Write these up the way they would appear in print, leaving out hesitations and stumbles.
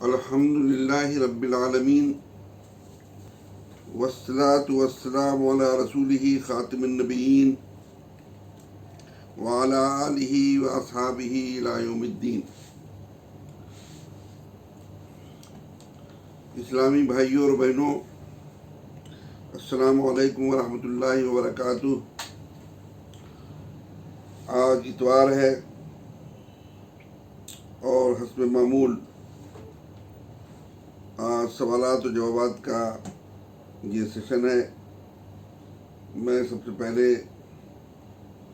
الحمد للہ رب العالمین والصلاة والسلام علی رسولہ خاتم النبیین وعلی آلہ واصحابہ الی یوم الدین۔ اسلامی بھائیوں اور بہنوں، السلام علیکم ورحمۃ اللہ وبرکاتہ۔ آج اتوار ہے اور حسب معمول آج سوالات و جوابات کا یہ سیشن ہے۔ میں سب سے پہلے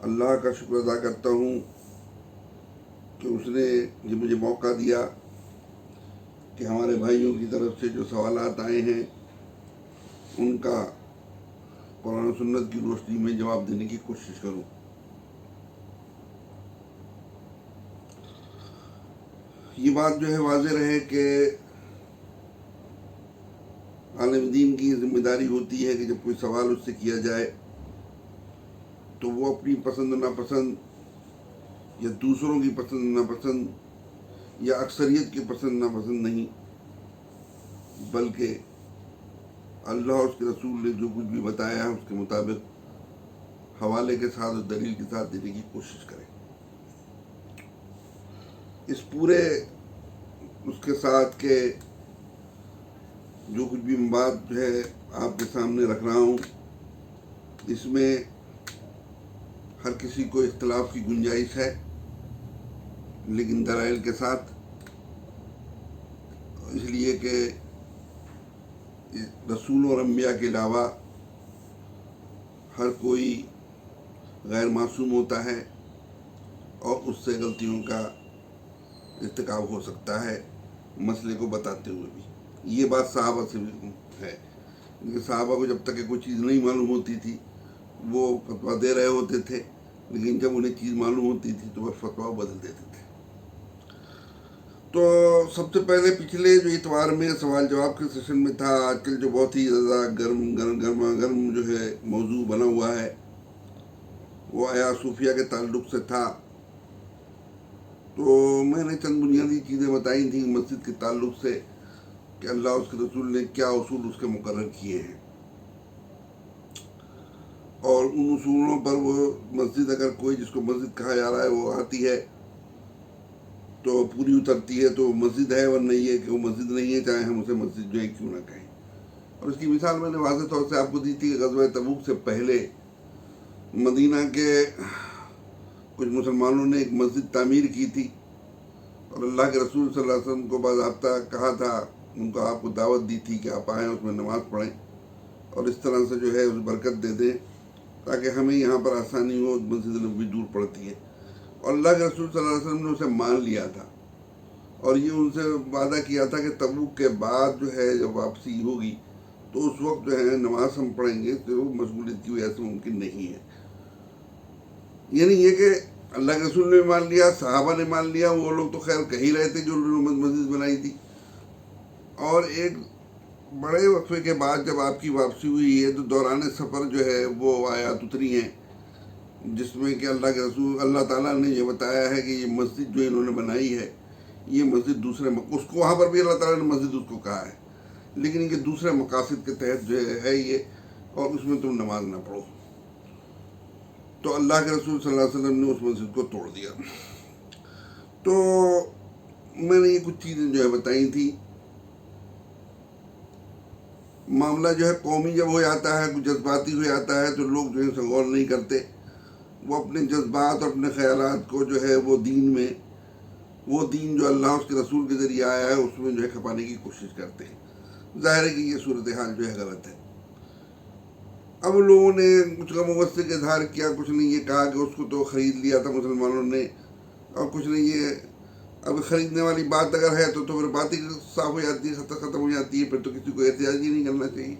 اللہ کا شکر ادا کرتا ہوں کہ اس نے یہ مجھے موقع دیا کہ ہمارے بھائیوں کی طرف سے جو سوالات آئے ہیں ان کا قرآن و سنت کی روشنی میں جواب دینے کی کوشش کروں۔ یہ بات جو ہے واضح رہے کہ عالم دین کی ذمہ داری ہوتی ہے کہ جب کوئی سوال اس سے کیا جائے تو وہ اپنی پسند و ناپسند یا دوسروں کی پسند و ناپسند یا اکثریت کی پسند ناپسند نہیں، بلکہ اللہ اور اس کے رسول نے جو کچھ بھی بتایا ہے اس کے مطابق حوالے کے ساتھ اور دلیل کے ساتھ دینے کی کوشش کریں۔ اس پورے اس کے ساتھ کہ جو کچھ بھی بات جو ہے آپ کے سامنے رکھ رہا ہوں، اس میں ہر کسی کو اختلاف کی گنجائش ہے، لیکن دلائل کے ساتھ، اس لیے کہ رسول اور انبیاء کے علاوہ ہر کوئی غیر معصوم ہوتا ہے اور اس سے غلطیوں کا ارتکاب ہو سکتا ہے، مسئلے کو بتاتے ہوئے بھی۔ یہ بات صحابہ سے بھی ہے کہ صحابہ کو جب تک کہ کوئی چیز نہیں معلوم ہوتی تھی وہ فتویٰ دے رہے ہوتے تھے، لیکن جب انہیں چیز معلوم ہوتی تھی تو وہ فتویٰ بدل دیتے تھے۔ تو سب سے پہلے پچھلے جو اتوار میں سوال جواب کے سیشن میں تھا، آج کل جو بہت ہی زیادہ گرم جو ہے موضوع بنا ہوا ہے وہ آیا صوفیہ کے تعلق سے تھا۔ تو میں نے چند بنیادی چیزیں بتائی تھیں مسجد کے تعلق سے کہ اللہ اور اس کے رسول نے کیا اصول اس کے مقرر کیے ہیں، اور ان اصولوں پر وہ مسجد، اگر کوئی جس کو مسجد کہا جا رہا ہے وہ آتی ہے تو پوری اترتی ہے تو مسجد ہے، ورنہ یہ کہ وہ مسجد نہیں ہے چاہے ہم اسے مسجد جو ہے کیوں نہ کہیں۔ اور اس کی مثال میں نے واضح طور سے آپ کو دی تھی کہ غزوہ تبوک سے پہلے مدینہ کے کچھ مسلمانوں نے ایک مسجد تعمیر کی تھی اور اللہ کے رسول صلی اللہ علیہ وسلم کو باضابطہ کہا تھا، ان کو آپ کو دعوت دی تھی کہ آپ آئیں اس میں نماز پڑھیں اور اس طرح سے جو ہے اس برکت دے دیں تاکہ ہمیں یہاں پر آسانی ہو، مسجد نبوی دور پڑتی ہے۔ اور اللہ کے رسول صلی اللہ علیہ وسلم نے اسے مان لیا تھا اور یہ ان سے وعدہ کیا تھا کہ تبوک کے بعد جو ہے جب واپسی ہوگی تو اس وقت جو ہے نماز ہم پڑھیں گے، تو مشغولیت کی وجہ سے ممکن نہیں ہے۔ یعنی یہ کہ اللہ کے رسول نے مان لیا، صحابہ نے مان لیا، وہ لوگ تو خیر کہہ ہی رہے تھے جو انہوں نے مسجد بنائی تھی۔ اور ایک بڑے وقفے کے بعد جب آپ کی واپسی ہوئی ہے تو دوران سفر جو ہے وہ آیات اتری ہیں جس میں کہ اللہ تعالیٰ نے یہ بتایا ہے کہ یہ مسجد جو انہوں نے بنائی ہے یہ مسجد دوسرے اس کو وہاں پر بھی اللہ تعالیٰ نے مسجد اس کو کہا ہے، لیکن یہ دوسرے مقاصد کے تحت جو ہے یہ، اور اس میں تم نماز نہ پڑھو۔ تو اللہ کے رسول صلی اللہ علیہ وسلم نے اس مسجد کو توڑ دیا۔ تو میں نے یہ کچھ چیزیں جو ہے بتائی تھی۔ معاملہ جو ہے قومی جب ہو جاتا ہے، کچھ جذباتی ہو جاتا ہے تو لوگ جو ہے اسے غور نہیں کرتے، وہ اپنے جذبات اور اپنے خیالات کو جو ہے وہ دین جو اللہ اس کے رسول کے ذریعے آیا ہے اس میں جو ہے کھپانے کی کوشش کرتے ہیں۔ ظاہر ہے کہ یہ صورتحال جو ہے غلط ہے۔ اب لوگوں نے کچھ غم و غصے کا اظہار کیا، کچھ نے یہ کہا کہ اس کو تو خرید لیا تھا مسلمانوں نے، اور کچھ نے یہ اب خریدنے والی بات اگر ہے تو پھر بات ہی صاف ہو جاتی ہے، ختم ہو جاتی ہے، پھر تو کسی کو احتجاج ہی نہیں کرنا چاہیے،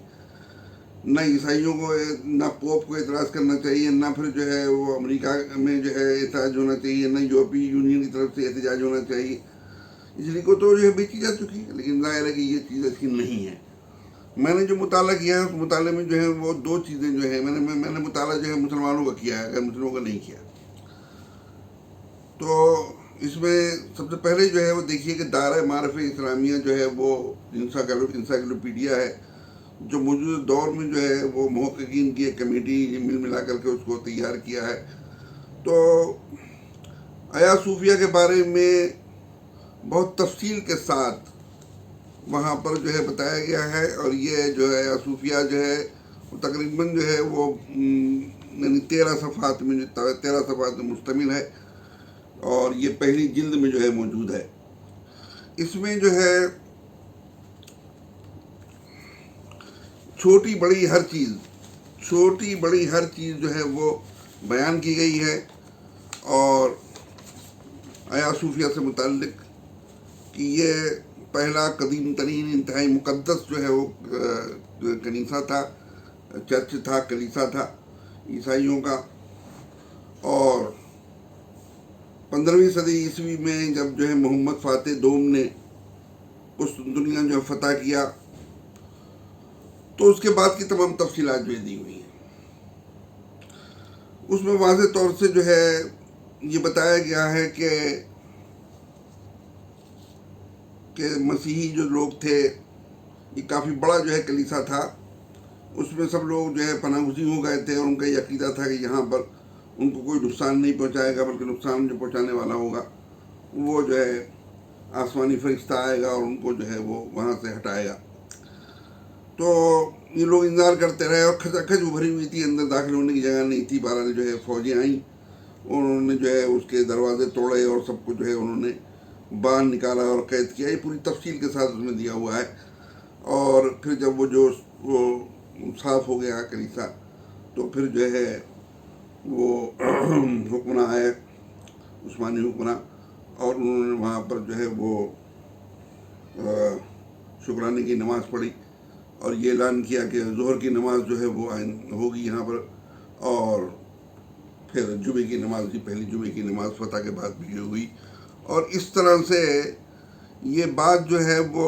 نہ عیسائیوں کو، نہ پوپ کو اعتراض کرنا چاہیے، نہ پھر جو ہے وہ امریکہ میں جو ہے احتجاج ہونا چاہیے، نہ یورپی یونین کی طرف سے احتجاج ہونا چاہیے۔ اس لیے کو تو جو ہے بیچی جا چکی ہے، لیکن ظاہر ہے کہ یہ چیز اچھی نہیں ہے۔ میں نے جو مطالعہ کیا ہے اس مطالعے میں جو ہے وہ دو چیزیں جو ہے میں نے مطالعہ جو ہے مسلمانوں کا کیا ہے، اگر مسلموں کا نہیں کیا۔ تو اس میں سب سے پہلے جو ہے وہ دیکھیے کہ دائرہ معارف اسلامیہ جو ہے وہ انسائکلوپیڈیا ہے، جو موجودہ دور میں جو ہے وہ محققین کی ایک کمیٹی مل ملا کر کے اس کو تیار کیا ہے۔ تو آیا صوفیہ کے بارے میں بہت تفصیل کے ساتھ وہاں پر جو ہے بتایا گیا ہے، اور یہ جو ہے صوفیہ جو ہے تقریباً جو ہے وہ یعنی 13 صفحات میں مشتمل ہے، اور یہ پہلی جلد میں جو ہے موجود ہے۔ اس میں جو ہے چھوٹی بڑی ہر چیز جو ہے وہ بیان کی گئی ہے، اور آیا صوفیہ سے متعلق کہ یہ پہلا قدیم ترین انتہائی مقدس جو ہے وہ کنیسہ تھا، چرچ تھا، کلیسا تھا عیسائیوں کا، اور 15ویں صدی عیسوی میں جب جو ہے محمد فاتح دوم نے قسطنطنیہ جو ہے فتح کیا، تو اس کے بعد کی تمام تفصیلات جو دی ہوئی ہیں اس میں واضح طور سے جو ہے یہ بتایا گیا ہے کہ مسیحی جو لوگ تھے، یہ کافی بڑا جو ہے کلیسا تھا، اس میں سب لوگ جو ہے پناہ گزین ہو گئے تھے، اور ان کا یہ عقیدہ تھا کہ یہاں پر ان کو کوئی نقصان نہیں پہنچائے گا، بلکہ نقصان جو پہنچانے والا ہوگا وہ جو ہے آسمانی فرشتہ آئے گا اور ان کو جو ہے وہ وہاں سے ہٹائے گا۔ تو یہ لوگ انتظار کرتے رہے، اور کھچاکھچ ابھری ہوئی تھی، اندر داخل ہونے کی جگہ نہیں تھی۔ بہرحال جو ہے فوجیں آئیں، انہوں نے جو ہے اس کے دروازے توڑے، اور سب کو جو ہے انہوں نے باہر نکالا اور قید کیا۔ یہ پوری تفصیل کے ساتھ اس میں دیا ہوا ہے۔ اور پھر جب وہ صاف ہو گیا کلیسا، تو پھر جو ہے وہ حکمراں آئے، عثمانی حکمراں، اور انہوں نے وہاں پر جو ہے وہ شکرانے کی نماز پڑھی، اور یہ اعلان کیا کہ ظہر کی نماز جو ہے وہ ہوگی یہاں پر، اور پھر جمعے کی نماز کی پہلی جمعے کی نماز فتح کے بعد بھی ہوئی۔ اور اس طرح سے یہ بات جو ہے وہ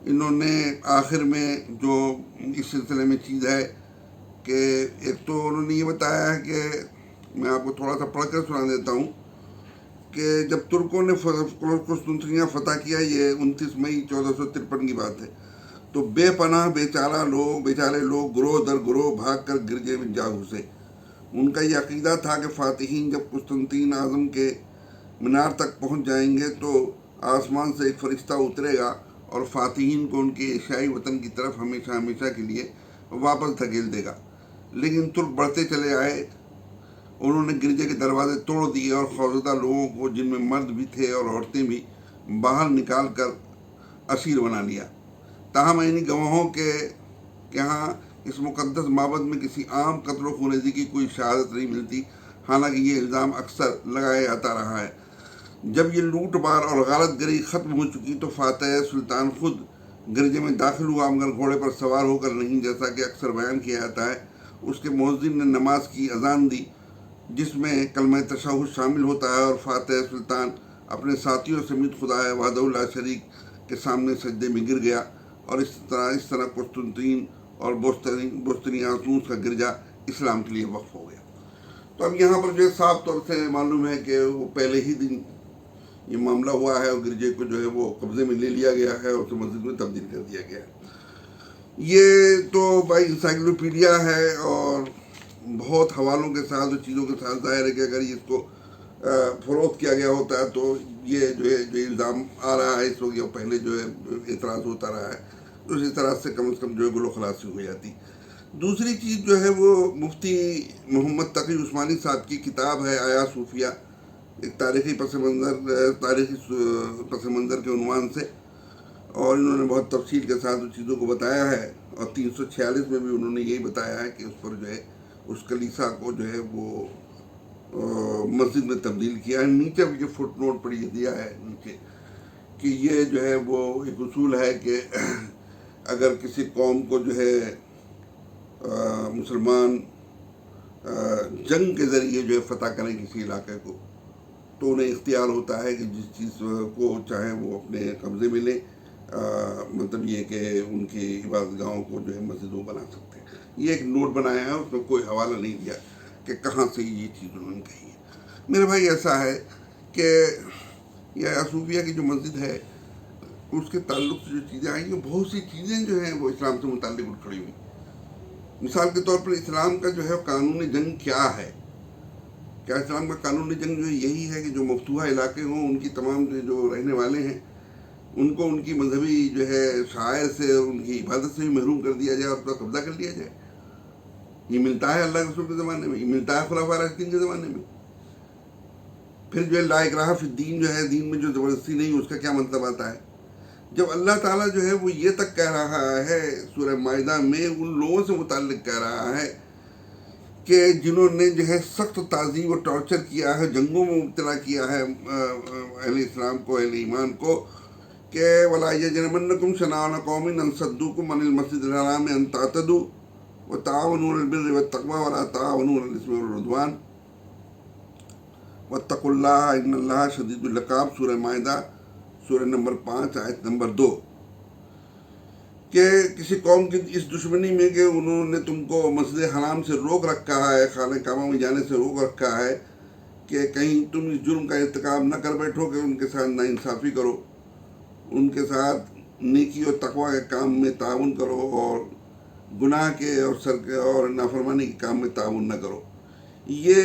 انہوں نے آخر میں جو اس سلسلے میں چیز ہے کہ ایک تو انہوں نے یہ بتایا ہے کہ میں آپ کو تھوڑا سا پڑھ کر سنا دیتا ہوں کہ جب ترکوں نے قسطنطنیہ فتح کیا، یہ 29 مئی 1453 کی بات ہے، تو بے پناہ بیچارے لوگ گروہ در گروہ بھاگ کر گرجے میں جا گھسے۔ ان کا یہ عقیدہ تھا کہ فاتحین جب قسطنطین اعظم کے مینار تک پہنچ جائیں گے تو آسمان سے ایک فرشتہ اترے گا اور فاتحین کو ان کے ایشیائی وطن کی طرف ہمیشہ ہمیشہ کے لیے واپس دھکیل دے گا۔ لیکن ترک بڑھتے چلے آئے، انہوں نے گرجے کے دروازے توڑ دیے، اور خوفزدہ لوگوں کو، جن میں مرد بھی تھے اور عورتیں بھی، باہر نکال کر اسیر بنا لیا۔ تاہم عینی گواہوں کے یہاں اس مقدس معبد میں کسی عام قتل و خونریزی کی کوئی شہادت نہیں ملتی، حالانکہ یہ الزام اکثر لگایا جاتا رہا ہے۔ جب یہ لوٹ مار اور غارت گری ختم ہو چکی تو فاتح سلطان خود گرجے میں داخل ہوا، مگر گھوڑے پر سوار ہو کر نہیں، جیسا کہ اکثر بیان کیا جاتا ہے۔ اس کے مؤذن نے نماز کی اذان دی، جس میں کلمہ تشہد شامل ہوتا ہے، اور فاتح سلطان اپنے ساتھیوں سمیت خدائے وحدہ لا شریک کے سامنے سجدے میں گر گیا، اور اس طرح قسطنطین اور بوسطنیاسوس کا گرجا اسلام کے لیے وقف ہو گیا۔ تو اب یہاں پر جو ہے صاف طور سے معلوم ہے کہ وہ پہلے ہی دن یہ معاملہ ہوا ہے، اور گرجے کو جو ہے وہ قبضے میں لے لیا گیا ہے، اور اسے مسجد میں تبدیل کر دیا گیا ہے۔ یہ تو بھائی انسائکلوپیڈیا ہے، اور بہت حوالوں کے ساتھ اور چیزوں کے ساتھ ظاہر ہے کہ اگر اس کو فروخت کیا گیا ہوتا ہے تو یہ جو ہے جو الزام آ رہا ہے اس وقت، یا پہلے جو ہے اعتراض ہوتا رہا ہے، تو اس اعتراض سے کم از کم جو ہے گلو خلاصی ہو جاتی۔ دوسری چیز جو ہے وہ مفتی محمد تقی عثمانی صاحب کی کتاب ہے آیا صوفیہ، ایک تاریخی پس منظر کے عنوان سے، اور انہوں نے بہت تفصیل کے ساتھ ان چیزوں کو بتایا ہے، اور 346 میں بھی انہوں نے یہی بتایا ہے کہ اس پر جو ہے اس کلیسا کو جو ہے وہ مسجد میں تبدیل کیا ہے۔ نیچے بھی جو فٹ نوٹ پر یہ دیا ہے نیچے کہ یہ جو ہے وہ ایک اصول ہے کہ اگر کسی قوم کو جو ہے مسلمان جنگ کے ذریعے جو ہے فتح کریں کسی علاقے کو، تو انہیں اختیار ہوتا ہے کہ جس چیز کو چاہیں وہ اپنے قبضے میں لیں، مطلب یہ کہ ان کی عبادت گاہوں کو جو ہے مسجدوں بنا سکتے ہیں۔ یہ ایک نوٹ بنایا ہے، اس میں کوئی حوالہ نہیں دیا کہ کہاں سے یہ چیز انہوں نے کہی ہے۔ میرے بھائی ایسا ہے کہ یا صوفیہ کی جو مسجد ہے اس کے تعلق سے جو چیزیں آئی ہیں، بہت سی چیزیں جو ہیں وہ اسلام سے متعلق اٹھ کھڑی ہوئی. مثال کے طور پر اسلام کا جو ہے قانون جنگ کیا ہے؟ کیا اسلام کا قانون جنگ جو ہے یہی ہے کہ جو مفتوحہ علاقے ہوں ان کی تمام جو رہنے والے ہیں ان کو ان کی مذہبی جو ہے شعائر سے اور ان کی عبادت سے بھی محروم کر دیا جائے اور اس کا قبضہ کر لیا جائے؟ یہ ملتا ہے اللہ کے رسول کے زمانے میں، یہ ملتا ہے خلفاء راشدین کے زمانے میں. پھر جو ہے لا اکراہ فی الدین جو ہے، دین میں جو زبردستی نہیں، اس کا کیا مطلب آتا ہے؟ جب اللہ تعالیٰ جو ہے وہ یہ تک کہہ رہا ہے سورہ مائدہ میں، ان لوگوں سے متعلق کہہ رہا ہے کہ جنہوں نے جو ہے سخت تعذیب اور ٹارچر کیا ہے، جنگوں میں مبتلا کیا ہے اہل اسلام کو، اہل ایمان کو، کہ وَلَا يَجْرِمَنَّكُمْ شَنَآنُ قَوْمٍ أَن صَدُّوكُمْ عَنِ الْمَسْجِدِ الْحَرَامِ أَن تَعْتَدُوا وَتَعَاوَنُوا عَلَى الْبِرِّ وَالتَّقْوَىٰ وَلَا تَعَاوَنُوا عَلَى الْإِثْمِ وَالْعُدْوَانِ وَاتَّقُوا اللَّهَ إِنَّ اللَّهَ شَدِيدُ الْعِقَابِ. سورہ مائدہ سورہ نمبر 5 آیت نمبر 2. کہ کسی قوم کی اس دشمنی میں کہ انہوں نے تم کو مسجد حرام سے روک رکھا ہے، خانہ کعبہ میں جانے سے روک رکھا ہے، کہ کہیں تم اس جرم کا ارتکاب نہ کر بیٹھو کہ ان کے ساتھ ناانصافی کرو، ان کے ساتھ نیکی اور تقویٰ کے کام میں تعاون کرو اور گناہ کے اور نافرمانی کے کام میں تعاون نہ کرو. یہ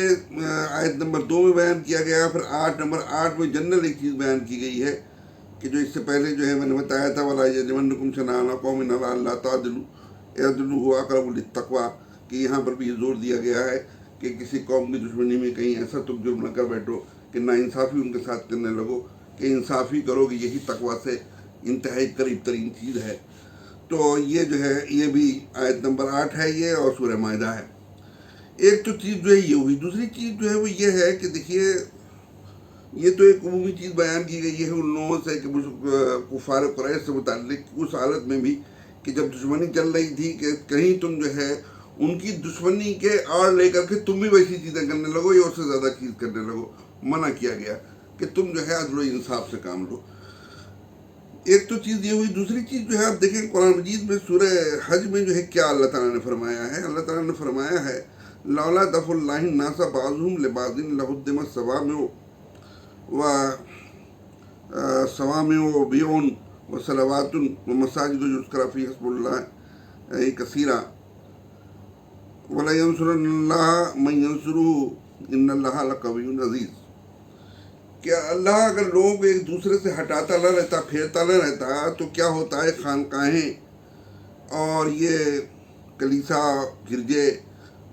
آیت نمبر 2 میں بیان کیا گیا. پھر نمبر 8 میں جنرل ایک چیز بیان کی گئی ہے کہ جو اس سے پہلے جو ہے میں نے بتایا تھا وَلَا يَجْرِمَنَّكُمْ شَنَآنُ قَوْمٍ عَلَىٰ أَلَّا تَعْدِلُوا اعْدِلُوا هُوَ أَقْرَبُ لِلتَّقْوَىٰ. کہ یہاں پر بھی یہ زور دیا گیا ہے کہ کسی قوم کی دشمنی میں کہیں ایسا تم جرم نہ کر بیٹھو کہ ناانصافی ان کے ساتھ کرنے لگو، کہ انصافی کرو کہ یہی تقویٰ سے انتہائی قریب ترین چیز ہے. تو یہ جو ہے یہ بھی آیت نمبر 8 ہے یہ، اور سورہ مائدہ ہے. ایک تو چیز جو ہے یہ ہوئی. دوسری چیز جو ہے وہ یہ ہے کہ دیکھیے یہ تو ایک عمومی چیز بیان کی گئی ہے ان لوگوں سے کہ کفار قریش سے متعلق اس حالت میں بھی کہ جب دشمنی چل رہی تھی کہ کہیں تم جو ہے ان کی دشمنی کے آڑ لے کر کے تم بھی ویسی چیزیں کرنے لگو یا اس سے زیادہ چیز کرنے لگو. منع کیا گیا کہ تم جو ہے عدل و انصاف سے کام لو. ایک تو چیز یہ ہوئی. دوسری چیز جو ہے آپ دیکھیں قرآن مجید میں سورہ حج میں جو ہے کیا اللہ تعالیٰ نے فرمایا ہے. اللہ تعالیٰ نے فرمایا ہے لولا دفع اللہ الناس بعضهم لبعض لهدمت صوامع وبيع وصلوات ومساجد يذكر فيها اسم الله كثيرا وَلَيَنْصُرَنَّ اللَّهَ مَن يَنْصُرُهُ إِنَّ اللَّهَ لَقَوِيٌّ عَزِيزٌ. کہ اللہ اگر لوگوں کو ایک دوسرے سے ہٹاتا نہ رہتا، پھیرتا نہ رہتا، تو کیا ہوتا ہے خانقاہیں اور یہ کلیسا گرجے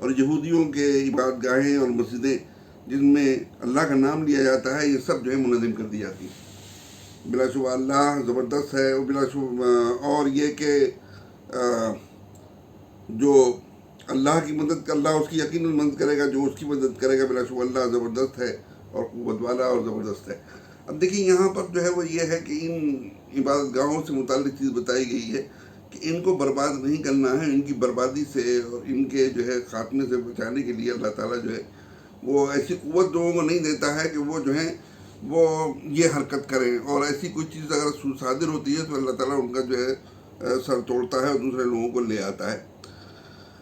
اور یہودیوں کے عبادت گاہیں اور مسجدیں جن میں اللہ کا نام لیا جاتا ہے، یہ سب جو ہے منظم کر دی جاتی ہیں. بلا شبہ اللہ زبردست ہے. بلا شبہ اور یہ کہ جو اللہ کی مدد کا اللہ اس کی یقیناً مدد کرے گا، جو اس کی مدد کرے گا بلا شبہ اللہ زبردست ہے اور قوت والا اور زبردست ہے. اب دیکھیں یہاں پر جو ہے وہ یہ ہے کہ ان عبادت گاہوں سے متعلق چیز بتائی گئی ہے کہ ان کو برباد نہیں کرنا ہے. ان کی بربادی سے اور ان کے جو ہے خاتمے سے بچانے کے لیے اللہ تعالیٰ جو ہے وہ ایسی قوت لوگوں کو نہیں دیتا ہے کہ وہ جو ہے وہ یہ حرکت کریں. اور ایسی کوئی چیز اگر صادر ہوتی ہے تو اللہ تعالیٰ ان کا جو ہے سر توڑتا ہے اور دوسرے لوگوں کو لے آتا ہے.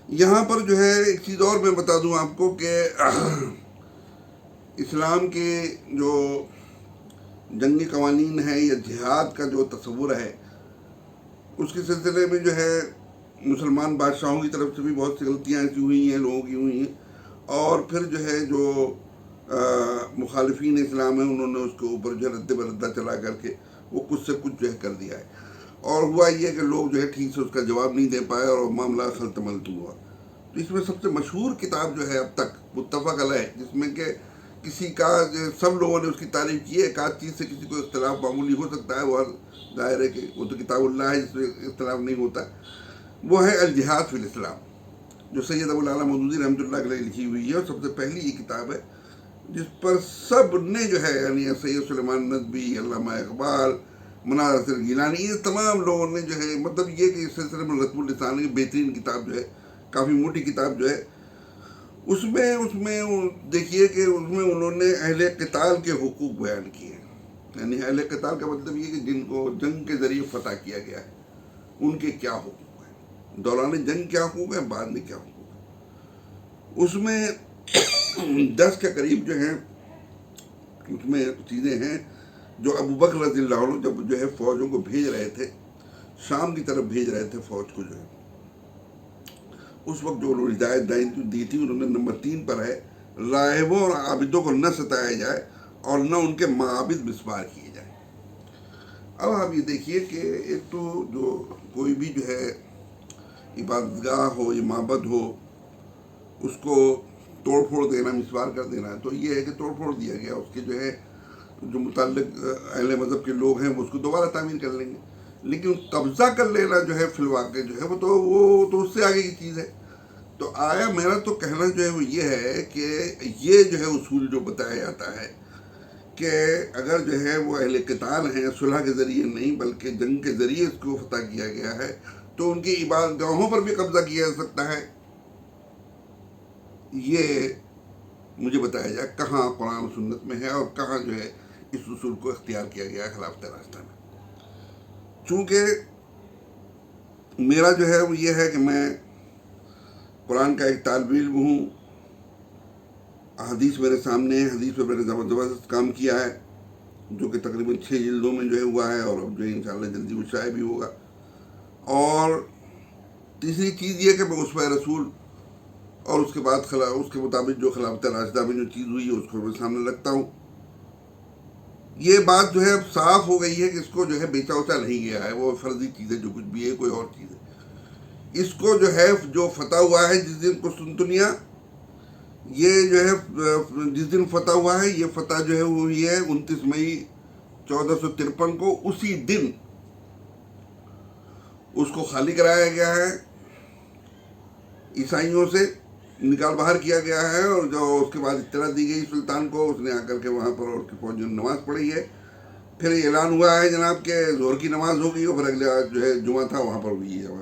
یہاں پر جو ہے ایک چیز اور میں بتا دوں آپ کو کہ اسلام کے جو جنگی قوانین ہے یا جہاد کا جو تصور ہے اس کے سلسلے میں جو ہے مسلمان بادشاہوں کی طرف سے بھی بہت سی غلطیاں ایسی ہوئی ہیں، لوگوں کی ہوئی ہیں، اور پھر جو ہے جو مخالفین اسلام ہیں انہوں نے اس کے اوپر جو ہے رد بردہ چلا کر کے وہ کچھ سے کچھ جو ہے کر دیا ہے. اور ہوا یہ کہ لوگ جو ہے ٹھیک سے اس کا جواب نہیں دے پائے اور معاملہ خلط ملط ہوا. تو اس میں سب سے مشہور کتاب جو ہے اب تک متفق علیہ، جس میں کہ کسی کا سب لوگوں نے اس کی تعریف کی ہے، ایک آدھ چیز سے کسی کو اختلاف معمولی ہو سکتا ہے، وہ ظاہر ہے کہ وہ تو کتاب اللہ ہے جس میں اختلاف نہیں ہوتا، وہ ہے الجہاد فی الاسلام، جو سید ابو العالیٰ مودودی رحمۃ اللہ علیہ لکھی ہوئی ہے. اور سب سے پہلی یہ کتاب ہے جس پر سب نے جو ہے یعنی سید سلیمان ندوی، علامہ اقبال، منار حسین گیلانی، یہ تمام لوگوں نے جو ہے مطلب یہ کہ اس سلسلے میں رتب اللسان کی بہترین کتاب جو ہے، کافی موٹی کتاب جو ہے، اس میں دیکھیے کہ اس میں انہوں نے اہل قتال کے حقوق بیان کیے ہیں. یعنی اہل قتال کا مطلب یہ کہ جن کو جنگ کے ذریعے فتح کیا گیا ہے ان کے کیا حقوق ہیں، دوران جنگ کیا حقوق ہیں، بعد میں کیا حقوق ہیں. اس میں 10 کے قریب جو ہیں اس میں چیزیں ہیں جو ابو بکر رضی اللہ عنہ جب جو ہے فوجوں کو بھیج رہے تھے، شام کی طرف بھیج رہے تھے فوج کو جو ہے، اس وقت جو انہوں نے ہدایت دی تھی، انہوں نے نمبر 3 پر ہے راہبوں اور عابدوں کو نہ ستایا جائے اور نہ ان کے معابد مسمار کیے جائیں۔ اب آپ یہ دیکھیے کہ ایک تو جو کوئی بھی جو ہے عبادت گاہ ہو یا معبد ہو، اس کو توڑ پھوڑ دینا، مسمار کر دینا، تو یہ ہے کہ توڑ پھوڑ دیا گیا، اس کے جو ہے جو متعلق اہل مذہب کے لوگ ہیں وہ اس کو دوبارہ تعمیر کر لیں گے، لیکن قبضہ کر لینا جو ہے فی الواقع جو ہے وہ تو اس سے آگے کی چیز ہے۔ تو آیا میرا تو کہنا جو ہے وہ یہ ہے کہ یہ جو ہے اصول جو بتایا جاتا ہے کہ اگر جو ہے وہ اہل قتال ہیں، صلح کے ذریعے نہیں بلکہ جنگ کے ذریعے اس کو فتح کیا گیا ہے، تو ان کی عبادت گاہوں پر بھی قبضہ کیا جا سکتا ہے۔ یہ مجھے بتایا جائے کہاں قرآن و سنت میں ہے اور کہاں جو ہے اس اصول کو اختیار کیا گیا ہے خلافت راستہ میں۔ چونکہ میرا جو ہے وہ یہ ہے کہ میں قرآن کا ایک طالب علم ہوں، حدیث میرے سامنے ہے، حدیث پہ میں نے زبردست کام کیا ہے، جو کہ تقریباً 6 جلدوں میں جو ہے ہوا ہے، اور اب جو ہے انشاءاللہ جلدی وہ شائع بھی ہوگا۔ اور تیسری چیز یہ کہ میں اس پہ رسول اور اس کے بعد اس کے مطابق جو خلافت راشدہ میں جو چیز ہوئی ہے اس کو میں سامنے رکھتا ہوں۔ یہ بات جو ہے اب صاف ہو گئی ہے کہ اس کو جو ہے بیچا وچا نہیں گیا ہے، وہ فرضی چیز ہے، جو کچھ بھی ہے کوئی اور چیز ہے۔ اس کو جو ہے جو فتح ہوا ہے جس دن قسطنطنیہ، یہ جو ہے جس دن فتح ہوا ہے، یہ فتح جو ہے وہ ہوئی ہے 29 مئی 1453 کو۔ اسی دن اس کو خالی کرایا گیا ہے، عیسائیوں سے نکال باہر کیا گیا ہے، اور جو اس کے بعد اطلاع دی گئی سلطان کو، اس نے آ کر کے وہاں پر اور کی فوج نے نماز پڑھی ہے۔ پھر اعلان ہوا ہے جناب کہ ظہر کی نماز ہوگی، اور پھر اگلے جو ہے جمعہ تھا وہاں پر ہوئی ہے۔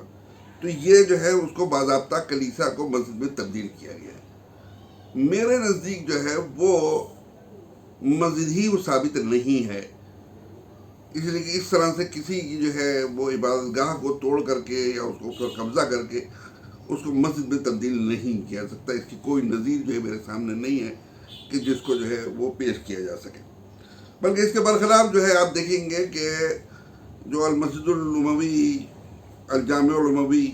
تو یہ جو ہے اس کو باضابطہ کلیسا کو مسجد میں تبدیل کیا گیا ہے۔ میرے نزدیک جو ہے وہ مسجد ہی وہ ثابت نہیں ہے، اس لیے کہ اس طرح سے کسی کی جو ہے وہ عبادت گاہ کو توڑ کر کے یا اس کو پر قبضہ کر کے اس کو مسجد میں تبدیل نہیں کیا سکتا۔ اس کی کوئی نظیر جو ہے میرے سامنے نہیں ہے کہ جس کو جو ہے وہ پیش کیا جا سکے۔ بلکہ اس کے برخلاف جو ہے آپ دیکھیں گے کہ جو المسجد الاموی، الجامع الاموی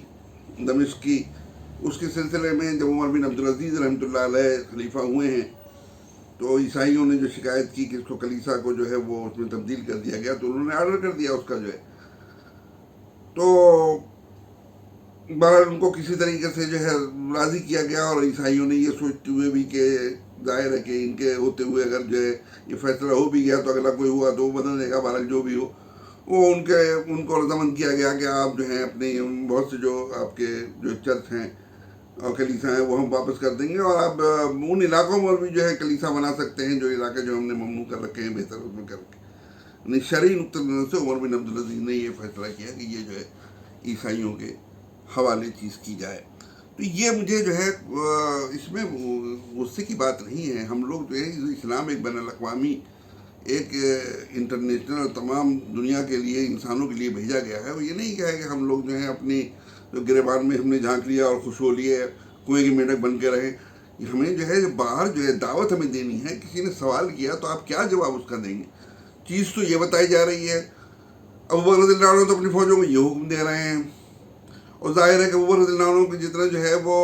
دمشقی، اس کے سلسلے میں جب عمر بن عبدالعزیز رحمۃ اللہ علیہ خلیفہ ہوئے ہیں، تو عیسائیوں نے جو شکایت کی کہ اس کو کلیسا کو جو ہے وہ اس میں تبدیل کر دیا گیا، تو انہوں نے آرڈر کر دیا اس کا جو ہے۔ تو بہرحال ان کو کسی طریقے سے جو ہے راضی کیا گیا، اور عیسائیوں نے یہ سوچتے ہوئے بھی کہ ظاہر ہے کہ ان کے ہوتے ہوئے اگر جو ہے یہ فیصلہ ہو بھی گیا تو اگلا کوئی ہوا تو وہ بدل دے گا، بہرحال جو بھی ہو وہ ان کو رضامند کیا گیا کہ آپ جو ہیں اپنے بہت سے جو آپ کے جو چرچ ہیں اور کلیسا ہیں وہ ہم واپس کر دیں گے، اور آپ ان علاقوں میں بھی جو ہے کلیسا بنا سکتے ہیں جو علاقے جو ہم نے ممنوع کر رکھے ہیں بہتر اس میں کر کے۔ شرعی نقطہ نظر سے عمر بن عبدالعزیز نے یہ فیصلہ کیا کہ یہ جو ہے عیسائیوں کے حوالے چیز کی جائے۔ تو یہ مجھے جو ہے اس میں غصے کی بات نہیں ہے۔ ہم لوگ جو ہے اسلام ایک بین الاقوامی، ایک انٹرنیشنل اور تمام دنیا کے لیے انسانوں کے لیے بھیجا گیا ہے۔ وہ یہ نہیں کہا ہے کہ ہم لوگ جو ہیں اپنی گریبان میں ہم نے جھانک لیا اور خوش ہو لیے، کنویں کے میںڈک بن کے رہے۔ ہمیں جو ہے باہر جو ہے دعوت ہمیں دینی ہے۔ کسی نے سوال کیا تو آپ کیا جواب اس کا دیں گے؟ چیز تو یہ بتائی جا رہی ہے۔ ابو بکر رضی اللہ عنہ تو اپنی فوجوں کو یہ حکم دے رہے ہیں، اور ظاہر ہے کہ ابو بکر رضی اللہ عنہ کی جتنا جو ہے وہ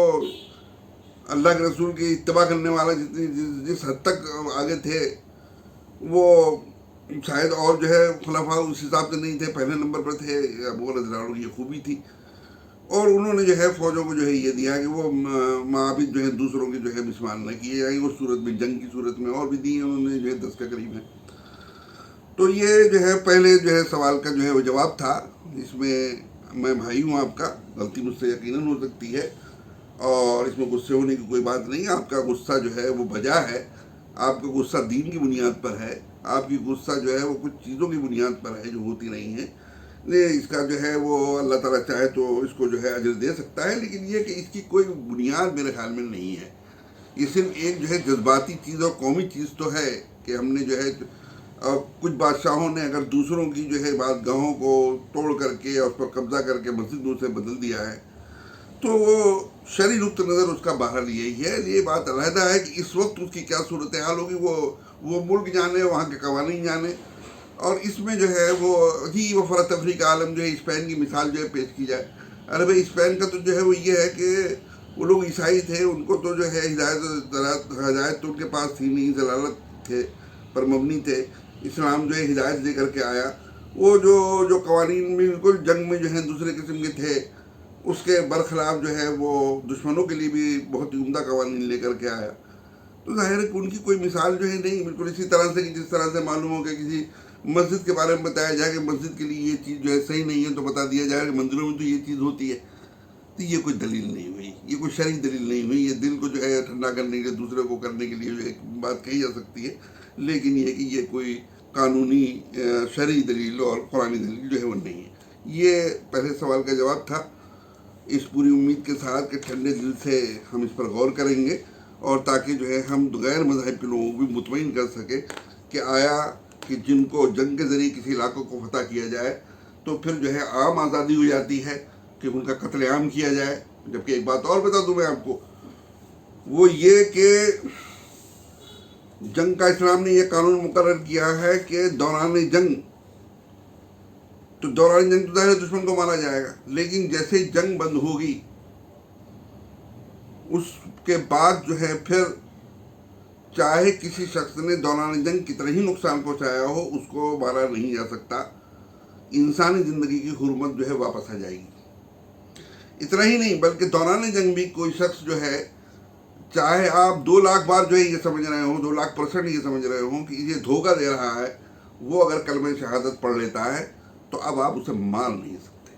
اللہ کے رسول کی اتباع کرنے والا جس حد تک آگے تھے، وہ شاید اور جو ہے خلفاء اس حساب سے نہیں تھے، پہلے نمبر پر تھے۔ ابو بکر رضی اللہ عنہ کی یہ خوبی تھی، اور انہوں نے جو ہے فوجوں کو جو ہے یہ دیا کہ وہ معابد جو ہے دوسروں کے جو ہے مسمار نہ کیے جائیں۔ اس صورت میں جنگ کی صورت میں اور بھی دی ہیں انہوں نے جو ہے 10 کے قریب ہیں۔ تو یہ جو ہے پہلے جو ہے سوال کا جو ہے وہ جواب تھا۔ اس میں بھائی ہوں آپ کا، غلطی مجھ سے یقیناً ہو سکتی ہے، اور اس میں غصے ہونے کی کوئی بات نہیں۔ آپ کا غصہ جو ہے وہ بجا ہے، آپ کا غصہ دین کی بنیاد پر ہے، آپ کی غصہ جو ہے وہ کچھ چیزوں کی بنیاد پر ہے جو ہوتی نہیں ہیں۔ اس کا جو ہے وہ اللہ تعالیٰ چاہے تو اس کو جو ہے اجر دے سکتا ہے، لیکن یہ کہ اس کی کوئی بنیاد میرے خیال میں نہیں ہے۔ یہ صرف ایک جو ہے جذباتی چیز اور قومی چیز تو ہے کہ ہم نے جو ہے کچھ بادشاہوں نے اگر دوسروں کی جو ہے عبادت گاہوں کو توڑ کر کے اور اس پر قبضہ کر کے مسجد سے بدل دیا ہے، تو وہ شرعی نقطہ نظر اس کا بہرحال یہی ہے۔ یہ بات علیحدہ ہے کہ اس وقت اس کی کیا صورتحال ہوگی، وہ وہ ملک جانے، وہاں کے قوانین جانے. اور اس میں جو ہے وہ افراتفری کا عالم جو ہے اسپین کی مثال جو ہے پیش کی جائے. ارے بھائی اسپین کا تو جو ہے وہ یہ ہے کہ وہ لوگ عیسائی تھے، ان کو تو جو ہے ہدایت تو ان کے پاس تھی نہیں، ضلالت تھے پر مبنی تھے. اسلام جو ہے ہدایت دے کر کے آیا. وہ جو قوانین میں بالکل جنگ میں جو ہے دوسرے قسم کے تھے، اس کے برخلاف جو ہے وہ دشمنوں کے لیے بھی بہت ہی عمدہ قوانین لے کر کے آیا. تو ظاہر ہے کہ ان کی کوئی مثال جو ہے نہیں. بالکل اسی طرح سے کہ جس طرح سے معلوم ہو کہ کسی مسجد کے بارے میں بتایا جائے کہ مسجد کے لیے یہ چیز جو ہے صحیح نہیں ہے، تو بتا دیا جائے کہ مندروں میں تو یہ چیز ہوتی ہے. تو یہ کوئی دلیل نہیں ہوئی، یہ کوئی شرعی دلیل نہیں ہوئی. یہ دل کو جو ہے ٹھنڈا کرنے کے لیے، دوسرے کو کرنے کے لیے جو ایک بات کہی جا سکتی ہے، لیکن یہ کہ یہ کوئی قانونی شرعی دلیل اور قرآنی دلیل جو ہے وہ نہیں ہے. یہ پہلے سوال کا جواب تھا، اس پوری امید کے ساتھ کہ ٹھنڈے دل سے ہم اس پر غور کریں گے، اور تاکہ جو ہے ہم غیر مذہب کے لوگوں کو بھی مطمئن کر سکیں کہ آیا کہ جن کو جنگ کے ذریعے کسی علاقوں کو فتح کیا جائے تو پھر جو ہے عام آزادی ہو جاتی ہے کہ ان کا قتل عام کیا جائے. جبکہ ایک بات اور بتا دوں میں آپ کو، وہ یہ کہ جنگ کا اسلام نے یہ قانون مقرر کیا ہے کہ دوران جنگ تو ظاہر دشمن کو مارا جائے گا، لیکن جیسے ہی جنگ بند ہوگی اس کے بعد جو ہے پھر چاہے کسی شخص نے دوران جنگ کتنا ہی نقصان پہنچایا ہو، اس کو مارا نہیں جا سکتا. انسانی زندگی کی حرمت جو ہے واپس آ جائے گی. اتنا ہی نہیں بلکہ دوران جنگ بھی کوئی شخص جو ہے، چاہے آپ 2 لاکھ بار جو ہے یہ سمجھ رہے ہوں، 2,00,000% یہ سمجھ رہے ہوں کہ یہ دھوکہ دے رہا ہے، وہ اگر کلمہ شہادت پڑھ لیتا ہے تو اب آپ اسے مار نہیں سکتے.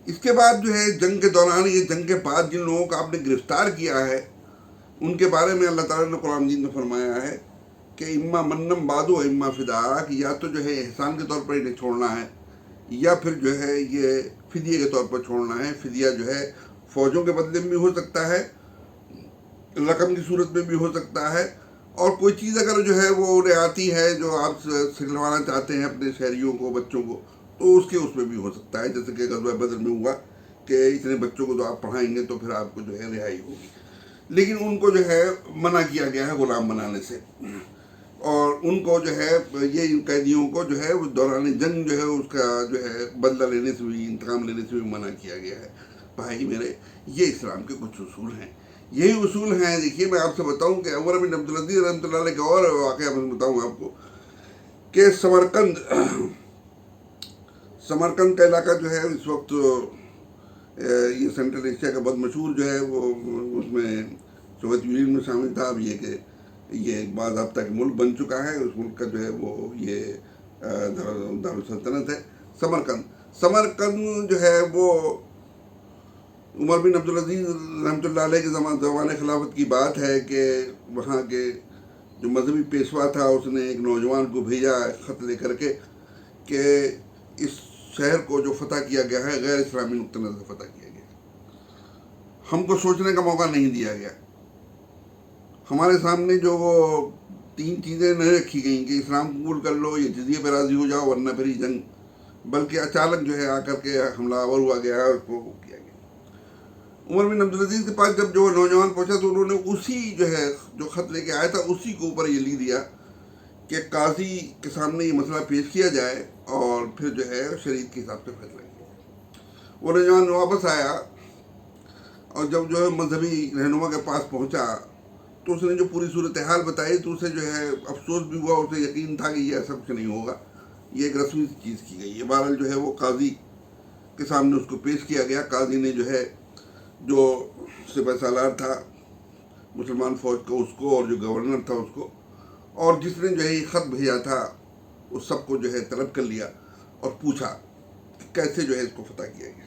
اس کے بعد جو ہے جنگ کے دوران، یہ جنگ کے بعد جن لوگوں کو آپ نے گرفتار کیا ہے، ان کے بارے میں اللہ تعالیٰ نے قرآن مجید میں فرمایا ہے کہ اما منم بادو اما فدا، کہ یا تو جو ہے احسان کے طور پر انہیں چھوڑنا ہے، یا پھر جو ہے یہ فدیے کے طور پر چھوڑنا ہے. فدیہ جو ہے فوجوں کے بدلے میں بھی ہو سکتا ہے، رقم کی صورت میں بھی ہو سکتا ہے، اور کوئی چیز اگر جو ہے وہ انہیں آتی ہے جو آپ سکھلوانا چاہتے ہیں اپنے شہریوں کو، بچوں کو، تو اس میں بھی ہو سکتا ہے. جیسے کہ غزوہ بدر میں ہوا کہ اتنے بچوں کو تو آپ پڑھائیں گے تو پھر آپ کو جو ہے رہائی ہوگی. لیکن ان کو جو ہے منع کیا گیا ہے غلام بنانے سے، اور ان کو جو ہے یہ قیدیوں کو جو ہے وہ دوران جنگ جو ہے اس کا جو ہے بدلہ لینے سے بھی، انتقام لینے سے بھی منع کیا گیا ہے. بھائی میرے، یہ اسلام کے کچھ اصول ہیں. یہی اصول ہیں. دیکھیے میں آپ سے بتاؤں کہ عمر بن عبدالعزیز رحمۃ اللہ علیہ کا اور واقعہ میں بتاؤں آپ کو کہ سمرقند کا علاقہ جو ہے اس وقت یہ سینٹرل ایشیا کا بہت مشہور جو ہے وہ اس میں سوویت یونین میں شامل تھا. اب یہ کہ یہ ایک باضابطہ کہ ملک بن چکا ہے. اس ملک کا جو ہے وہ یہ دارالسلطنت ہے سمرقند جو ہے وہ عمر بن عبدالعزیز رحمۃ اللہ علیہ کے زمان خلافت کی بات ہے کہ وہاں کے جو مذہبی پیشوا تھا اس نے ایک نوجوان کو بھیجا خط لے کر کے کہ اس شہر کو جو فتح کیا گیا ہے غیر اسلامی نقطہ نظر سے فتح کیا گیا. ہم کو سوچنے کا موقع نہیں دیا گیا. ہمارے سامنے جو وہ 3 چیزیں نہیں رکھی گئیں کہ اسلام قبول کر لو، یہ جزیے پہ راضی ہو جاؤ ورنہ پھر جنگ، بلکہ اچانک جو ہے آ کر کے حملہ آور ہوا گیا ہے، اس کو کیا گیا. عمر بن عبدالعزیز کے پاس جب جو نوجوان پہنچا تو انہوں نے اسی جو ہے جو خط لے کے آیا تھا اسی کے اوپر یہ لکھ دیا کہ قاضی کے سامنے یہ مسئلہ پیش کیا جائے اور پھر جو ہے شریعت کے حساب سے فیصلہ کیا جائے. وہ نوجوان واپس آیا اور جب جو ہے مذہبی رہنما کے پاس پہنچا تو اس نے جو پوری صورتحال بتائی تو اسے جو ہے افسوس بھی ہوا، اسے یقین تھا کہ یہ ایسا کچھ نہیں ہوگا، یہ ایک رسمی چیز کی گئی ہے. بہرحال جو ہے وہ قاضی کے سامنے اس کو پیش کیا گیا. قاضی نے جو ہے جو سپہ سالار تھا مسلمان فوج کا اس کو، اور جو گورنر تھا اس کو، اور جس نے جو ہے یہ خط بھیجا تھا اس سب کو جو ہے طلب کر لیا اور پوچھا کہ کیسے جو ہے اس کو فتح کیا گیا.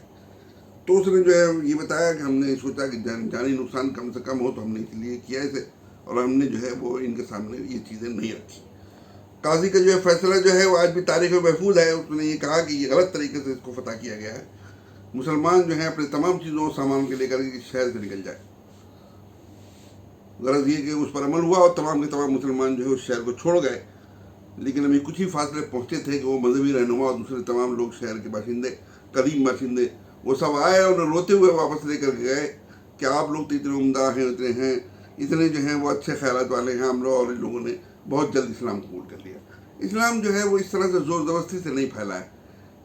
تو اس نے جو ہے یہ بتایا کہ ہم نے سوچا کہ جانی نقصان کم سے کم ہو تو ہم نے اس لیے کیا اسے، اور ہم نے جو ہے وہ ان کے سامنے یہ چیزیں نہیں رکھی. قاضی کا جو ہے فیصلہ جو ہے وہ آج بھی تاریخ میں محفوظ ہے. اس نے یہ کہا کہ یہ غلط طریقے سے اس کو فتح کیا گیا ہے. مسلمان جو ہیں اپنے تمام چیزوں اور سامان کے لے کر کے شہر سے نکل جائے. غرض یہ کہ اس پر عمل ہوا اور تمام کے تمام مسلمان جو ہے اس شہر کو چھوڑ گئے. لیکن ابھی کچھ ہی فاصلے پہنچے تھے کہ وہ مذہبی رہنما اور دوسرے تمام لوگ شہر کے باشندے، قدیم باشندے، وہ سب آئے اور روتے ہوئے واپس لے کر گئے کہ آپ لوگ تو اتنے عمدہ ہیں، اتنے جو ہیں وہ اچھے خیالات والے ہیں، ہم لوگ اور ان لوگوں نے بہت جلد اسلام قبول کر لیا۔ اسلام جو ہے وہ اس طرح سے زور زبردستی سے نہیں پھیلا ہے،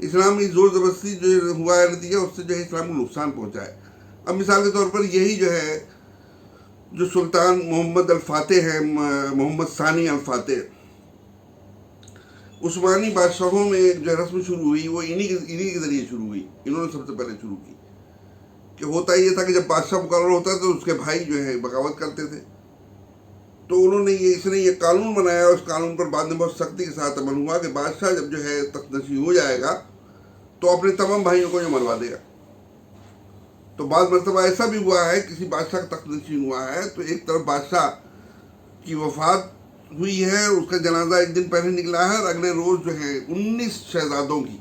اسلام میں زور زبردستی جو ہوا ہے نتیجہ اس سے جو ہے اسلام کو نقصان پہنچا ہے۔ اب مثال کے طور پر یہی جو ہے جو سلطان محمد الفاتح ہے، محمد ثانی الفاتح، عثمانی بادشاہوں میں جو رسم شروع ہوئی وہ انہی کے ذریعے شروع ہوئی، انہوں نے سب سے پہلے شروع کی۔ کہ ہوتا یہ تھا کہ جب بادشاہ مقرر ہوتا تو اس کے بھائی جو ہے بغاوت کرتے تھے، تو اس نے یہ قانون بنایا، اس قانون پر بعد میں بہت سختی کے ساتھ عمل ہوا کہ بادشاہ جب جو ہے تخت نشین ہو جائے گا تو اپنے تمام بھائیوں کو یہ مروا دے گا۔ تو بعض مرتبہ ایسا بھی ہوا ہے، کسی بادشاہ کا تخت نشین ہوا ہے تو ایک طرف بادشاہ کی وفات ہوئی ہے، اس کا جنازہ ایک دن پہلے نکلا ہے، اور اگلے روز جو ہے 19 شہزادوں کی،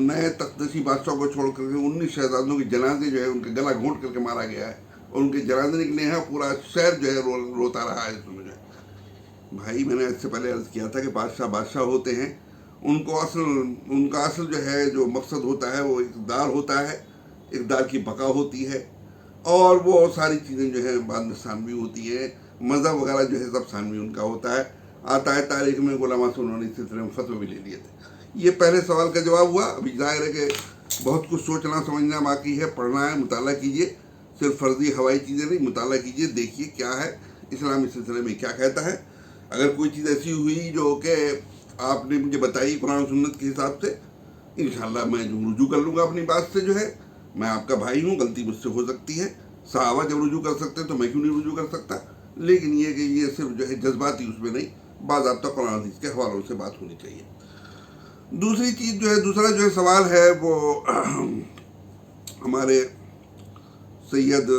نئے تخت نشین بادشاہ کو چھوڑ کر کے 19 شہزادوں کے جنازے جو ہے ان کے گلا گھونٹ کر کے مارا گیا ہے، اور ان کے جنازے نکلے ہیں، پورا شہر جو ہے روتا رہا ہے۔ اس میں جو ہے بھائی، میں نے اس سے پہلے عرض کیا تھا کہ بادشاہ ہوتے ہیں، ان کا اصل جو ہے جو مقصد ہوتا ہے وہ اقتدار ہوتا ہے، اقتدار کی بقا ہوتی ہے، اور وہ ساری چیزیں جو ہے بعد میں ثانوی ہوتی ہیں، مذہب وغیرہ جو ہے سب ثانوی ان کا ہوتا ہے۔ آتا ہے تاریخ میں علماء سے انہوں نے اس سلسلے میں فتوے بھی لے لیے تھے۔ یہ پہلے سوال کا جواب ہوا۔ ابھی ظاہر ہے کہ بہت کچھ سوچنا سمجھنا باقی ہے، پڑھنا ہے، مطالعہ کیجیے، صرف فرضی ہوائی چیزیں نہیں، مطالعہ کیجیے، دیکھیے کیا ہے اسلام اس سلسلے میں کیا کہتا ہے۔ اگر کوئی چیز ایسی ہوئی جو کہ آپ نے مجھے بتائی قرآن و سنت کے حساب سے، انشاءاللہ میں جو رجوع کر لوں گا اپنی بات سے، جو ہے میں آپ کا بھائی ہوں، غلطی مجھ سے ہو سکتی ہے، صحابہ جب رجوع کر سکتے ہیں تو میں کیوں نہیں رجوع کر سکتا؟ لیکن یہ کہ یہ صرف جو ہے جذباتی اس میں نہیں، باضابطہ قرآن حدیث کے حوالوں سے بات ہونی چاہیے۔ دوسری چیز جو ہے، دوسرا جو ہے سوال ہے وہ ہمارے سید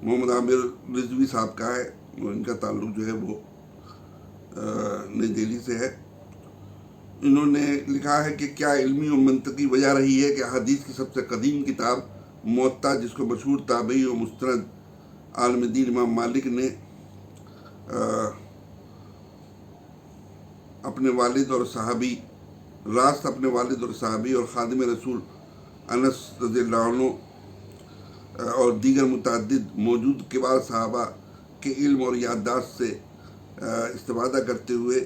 محمد عامر رضوی صاحب کا ہے، ان کا تعلق جو ہے وہ نئی دہلی سے ہے۔ انہوں نے لکھا ہے کہ کیا علمی و منطقی وجہ رہی ہے کہ حدیث کی سب سے قدیم کتاب موطا، جس کو مشہور تابعی و مستند عالم دین امام مالک نے اپنے والد اور صحابی اور خادم رسول انس رضی اللہ عنہ اور دیگر متعدد موجود کبار صحابہ کے علم اور یادداشت سے استفادہ کرتے ہوئے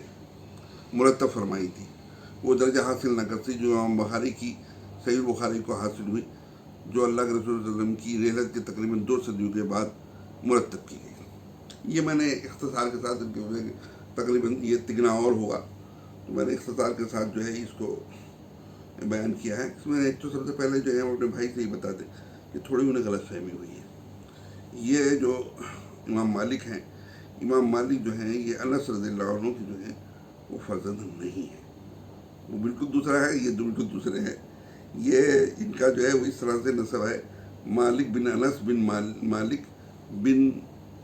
مرتب فرمائی تھی، وہ درجہ حاصل نہ کرتی جو امام بخاری کی صحیح بخاری کو حاصل ہوئی، جو اللہ کے رسول صلی اللہ علیہ وسلم کی رحلت کے تقریباً 2 صدیوں کے بعد مرتب کی گئی۔ یہ میں نے اختصار کے ساتھ تقریباً یہ تگنا اور ہوگا، تو میں نے اختصار کے ساتھ جو ہے اس کو بیان کیا ہے۔ اس میں ایک تو سب سے پہلے جو ہے ہم اپنے بھائی سے ہی بتا دیں کہ تھوڑی انہیں غلط فہمی ہوئی ہے۔ یہ جو امام مالک ہیں، امام مالک جو ہیں یہ انس رضی اللہ عنہ کی جو ہیں وہ فرزند نہیں ہے، وہ بالکل دوسرا ہے، یہ بالکل دوسرے ہیں۔ یہ ان کا جو ہے وہ اس طرح سے نسب ہے، مالک بن انس بن مالک بن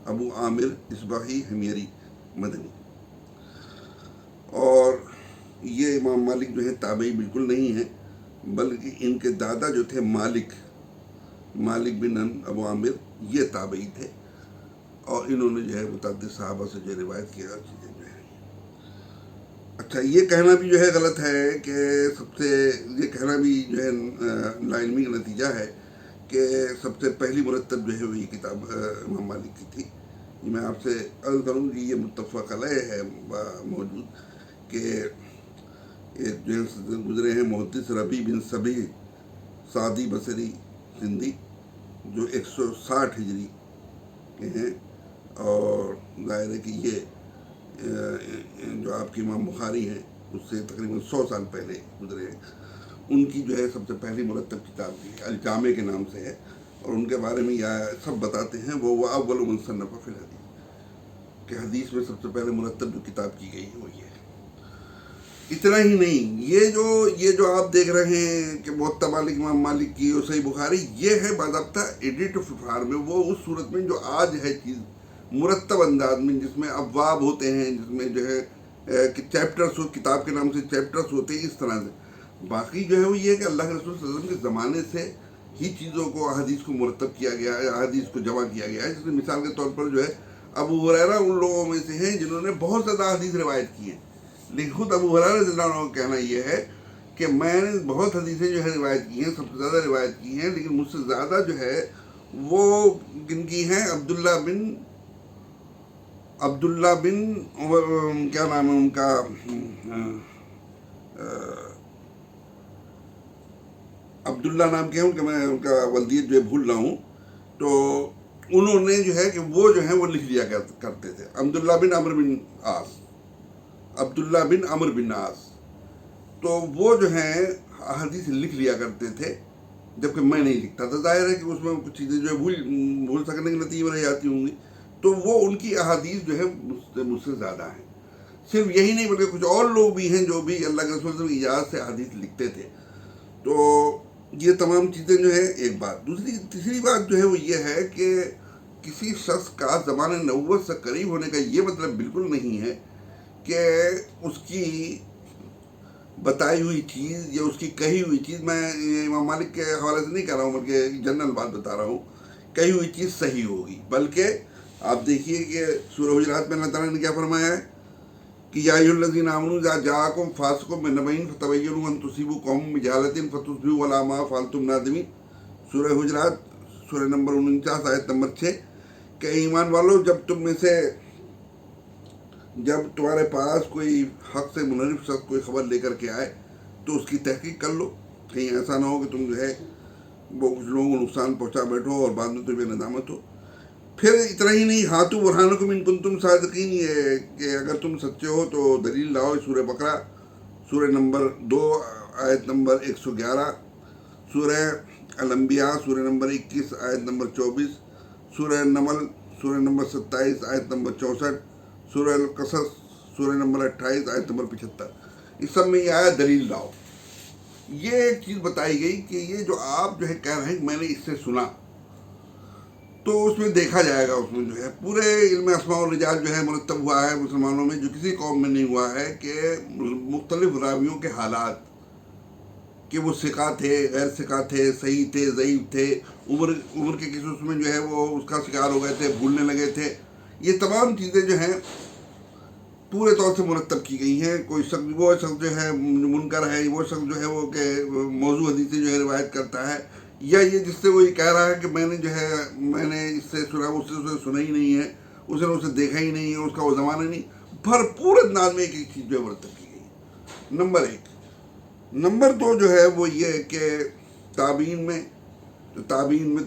ابو عامر اصباحی حمیری مدنی۔ اور یہ امام مالک جو ہے تابعی بالکل نہیں ہے، بلکہ ان کے دادا جو تھے مالک بن ابو عامر، یہ تابعی تھے، اور انہوں نے جو ہے متعدد صحابہ سے جو روایت کیا چیزیں جو ہے۔ اچھا، یہ کہنا بھی جو ہے غلط ہے کہ یہ کہنا بھی جو ہے لاعلمی کا نتیجہ ہے کہ سب سے پہلی مرتب جو ہے وہ یہ کتاب امام مالک کی تھی۔ میں آپ سے عرض کروں کہ یہ متفق علیہ ہے موجود کہ ایک جو گزرے ہیں محدث ربیع بن سبی سعدی بصری سندھی، جو 160 ہجری کے ہیں، اور ظاہر ہے کہ یہ جو آپ کے امام بخاری ہیں اس سے تقریباً 100 سال پہلے گزرے ہیں۔ ان کی جو ہے سب سے پہلی مرتب کتاب کی الجامع کے نام سے ہے، اور ان کے بارے میں یہ سب بتاتے ہیں وہ اول من صنف فی الحدیث، کہ حدیث میں سب سے پہلے مرتب جو کتاب کی گئی ہے وہ یہ ہے۔ اتنا ہی نہیں، یہ جو آپ دیکھ رہے ہیں کہ موطا مالک امام مالک کی اور صحیح بخاری، یہ ہے باضابطہ ایڈٹ فار میں، وہ اس صورت میں جو آج ہے چیز مرتب انداز میں، جس میں ابواب ہوتے ہیں، جس میں جو ہے کہ چیپٹرز ہو، کتاب کے نام سے چیپٹرز ہوتے ہیں، اس طرح سے۔ باقی جو ہے وہ یہ ہے کہ اللہ کے رسول صلی اللہ علیہ وسلم کے زمانے سے ہی چیزوں کو، احادیث کو مرتب کیا گیا ہے، احادیث کو جمع کیا گیا ہے۔ جس میں مثال کے طور پر جو ہے ابو ہریرہ ان لوگوں میں سے ہیں جنہوں نے بہت زیادہ حدیث روایت کی ہیں، لیکن خود ابو ہریرہ رضی اللہ عنہ کا کہنا یہ ہے کہ میں نے بہت حدیثیں جو ہے روایت کی ہیں، سب سے زیادہ روایت کی ہیں، لیکن مجھ سے زیادہ جو ہے وہ کن کی ہیں؟ عبداللہ بن عبداللہ بن کیا نام ہے ان کا، عبداللہ نام کے ہیں ان کا، میں ان کا ولدیت جو ہے بھول رہا ہوں. تو انہوں نے جو ہے کہ وہ جو ہے وہ لکھ لیا کرتے تھے، عبداللہ بن عمرو بن عاص، عبداللہ بن عمرو بن عاص. تو وہ جو ہیں احادیث لکھ لیا کرتے تھے، جبکہ میں نہیں لکھتا تھا. ظاہر ہے کہ اس میں کچھ چیزیں جو ہے بھول سکنے کے نتیجے میں رہ جاتی ہوں گی. تو وہ ان کی احادیث جو ہے مجھ سے زیادہ ہیں. صرف یہی نہیں بلکہ کچھ اور لوگ بھی ہیں جو بھی اللہ کے رسول صلی اللہ علیہ وسلم کی اجازت سے احادیث لکھتے تھے. تو یہ تمام چیزیں جو ہے ایک بات. تیسری بات جو ہے وہ یہ ہے کہ کسی شخص کا زمان نبوت سے قریب ہونے کا یہ مطلب بالکل نہیں ہے کہ اس کی بتائی ہوئی چیز یا اس کی کہی ہوئی چیز، میں امام مالک کے حوالے سے نہیں کہہ رہا ہوں بلکہ جنرل بات بتا رہا ہوں، کہی ہوئی چیز صحیح ہوگی. بلکہ آپ دیکھیے کہ سورہ حجرات میں اللہ تعالیٰ نے کیا فرمایا ہے کہ یا ایھا الذین آمنوا اذا جاءکم فاسق بنبأ فتبینوا ان تصیبوا قوما بجہالۃ فتصبحوا علی ما فعلتم نادمین. سورہ حجرات سورہ نمبر 49 آیت نمبر 6 کہ ایمان والو، جب تمہارے پاس کوئی حق سے منحرف شخص کوئی خبر لے کر کے آئے تو اس کی تحقیق کر لو، کہیں ایسا نہ ہو کہ تم جو ہے وہ کچھ لوگوں کو نقصان پہنچا بیٹھو اور بعد میں تمہیں ندامت ہو. پھر اتنا ہی نہیں، ہاتھو برہانکم ان کنتم صادقین، یہ کہ اگر تم سچے ہو تو دلیل لاؤ. سورہ بقرہ سورہ نمبر 2 آیت نمبر 111، سورہ الانبیاء سورہ نمبر 21 آیت نمبر 24، سورہ نمل سورہ نمبر 27 آیت نمبر 64، سورہ القصص سورہ نمبر 28 آیت نمبر 75. اس سب میں یہ آیا دلیل لاؤ. یہ ایک چیز بتائی گئی کہ یہ جو آپ جو ہے کہہ رہے ہیں کہ میں نے اس سے سنا، تو اس میں دیکھا جائے گا، اس میں جو ہے پورے علم اسماء و رجال جو ہے مرتب ہوا ہے مسلمانوں میں، جو کسی قوم میں نہیں ہوا ہے، کہ مختلف راویوں کے حالات، کہ وہ ثقہ تھے، غیر ثقہ تھے، صحیح تھے، ضعیف تھے، عمر کے کس اس میں جو ہے وہ اس کا شکار ہو گئے تھے، بھولنے لگے تھے. یہ تمام چیزیں جو ہیں پورے طور سے مرتب کی گئی ہیں. کوئی شخص، وہ شخص جو ہے منکر ہے، وہ شخص جو ہے وہ کہ موضوع حدیثیں جو ہے روایت کرتا ہے، یا یہ جس سے وہ یہ کہہ رہا ہے کہ میں نے اس سے سنا، اس سے سنا ہی نہیں ہے، اس نے اسے دیکھا ہی نہیں ہے، اس کا وہ زمانہ نہیں. بھرپور انداز میں ایک ایک چیز جو ہے مرتب کی گئی ہے. نمبر 1. نمبر 2 جو ہے وہ یہ کہ تابعین میں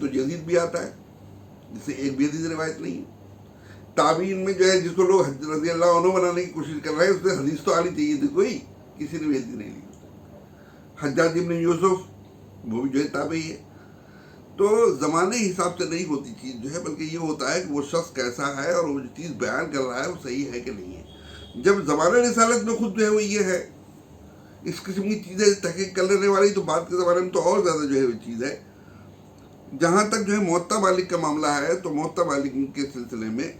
تو یزید بھی آتا ہے، جس سے ایک بھی حدیث روایت نہیں ہے. تابعین میں جو ہے جس کو لوگ رضی اللہ عنہ بنانے کی کوشش کر رہے ہیں، اس سے حدیث تو آنی چاہیے تھی، کوئی کسی نے بھی حدیث نہیں لی. حجاج بن یوسف وہ بھی جو ہے تابعی ہے. تو زمانے حساب سے نہیں ہوتی چیز جو ہے، بلکہ یہ ہوتا ہے کہ وہ شخص کیسا ہے اور وہ جو چیز بیان کر رہا ہے وہ صحیح ہے کہ نہیں ہے. جب زمانہ رسالت میں خود جو ہے وہ یہ ہے، اس قسم کی چیزیں تحقیق کر لینے والی، تو بعد کے زمانے میں تو اور زیادہ جو ہے وہ چیز ہے. جہاں تک جو ہے موطا مالک کا معاملہ ہے، تو موطا مالک کے سلسلے میں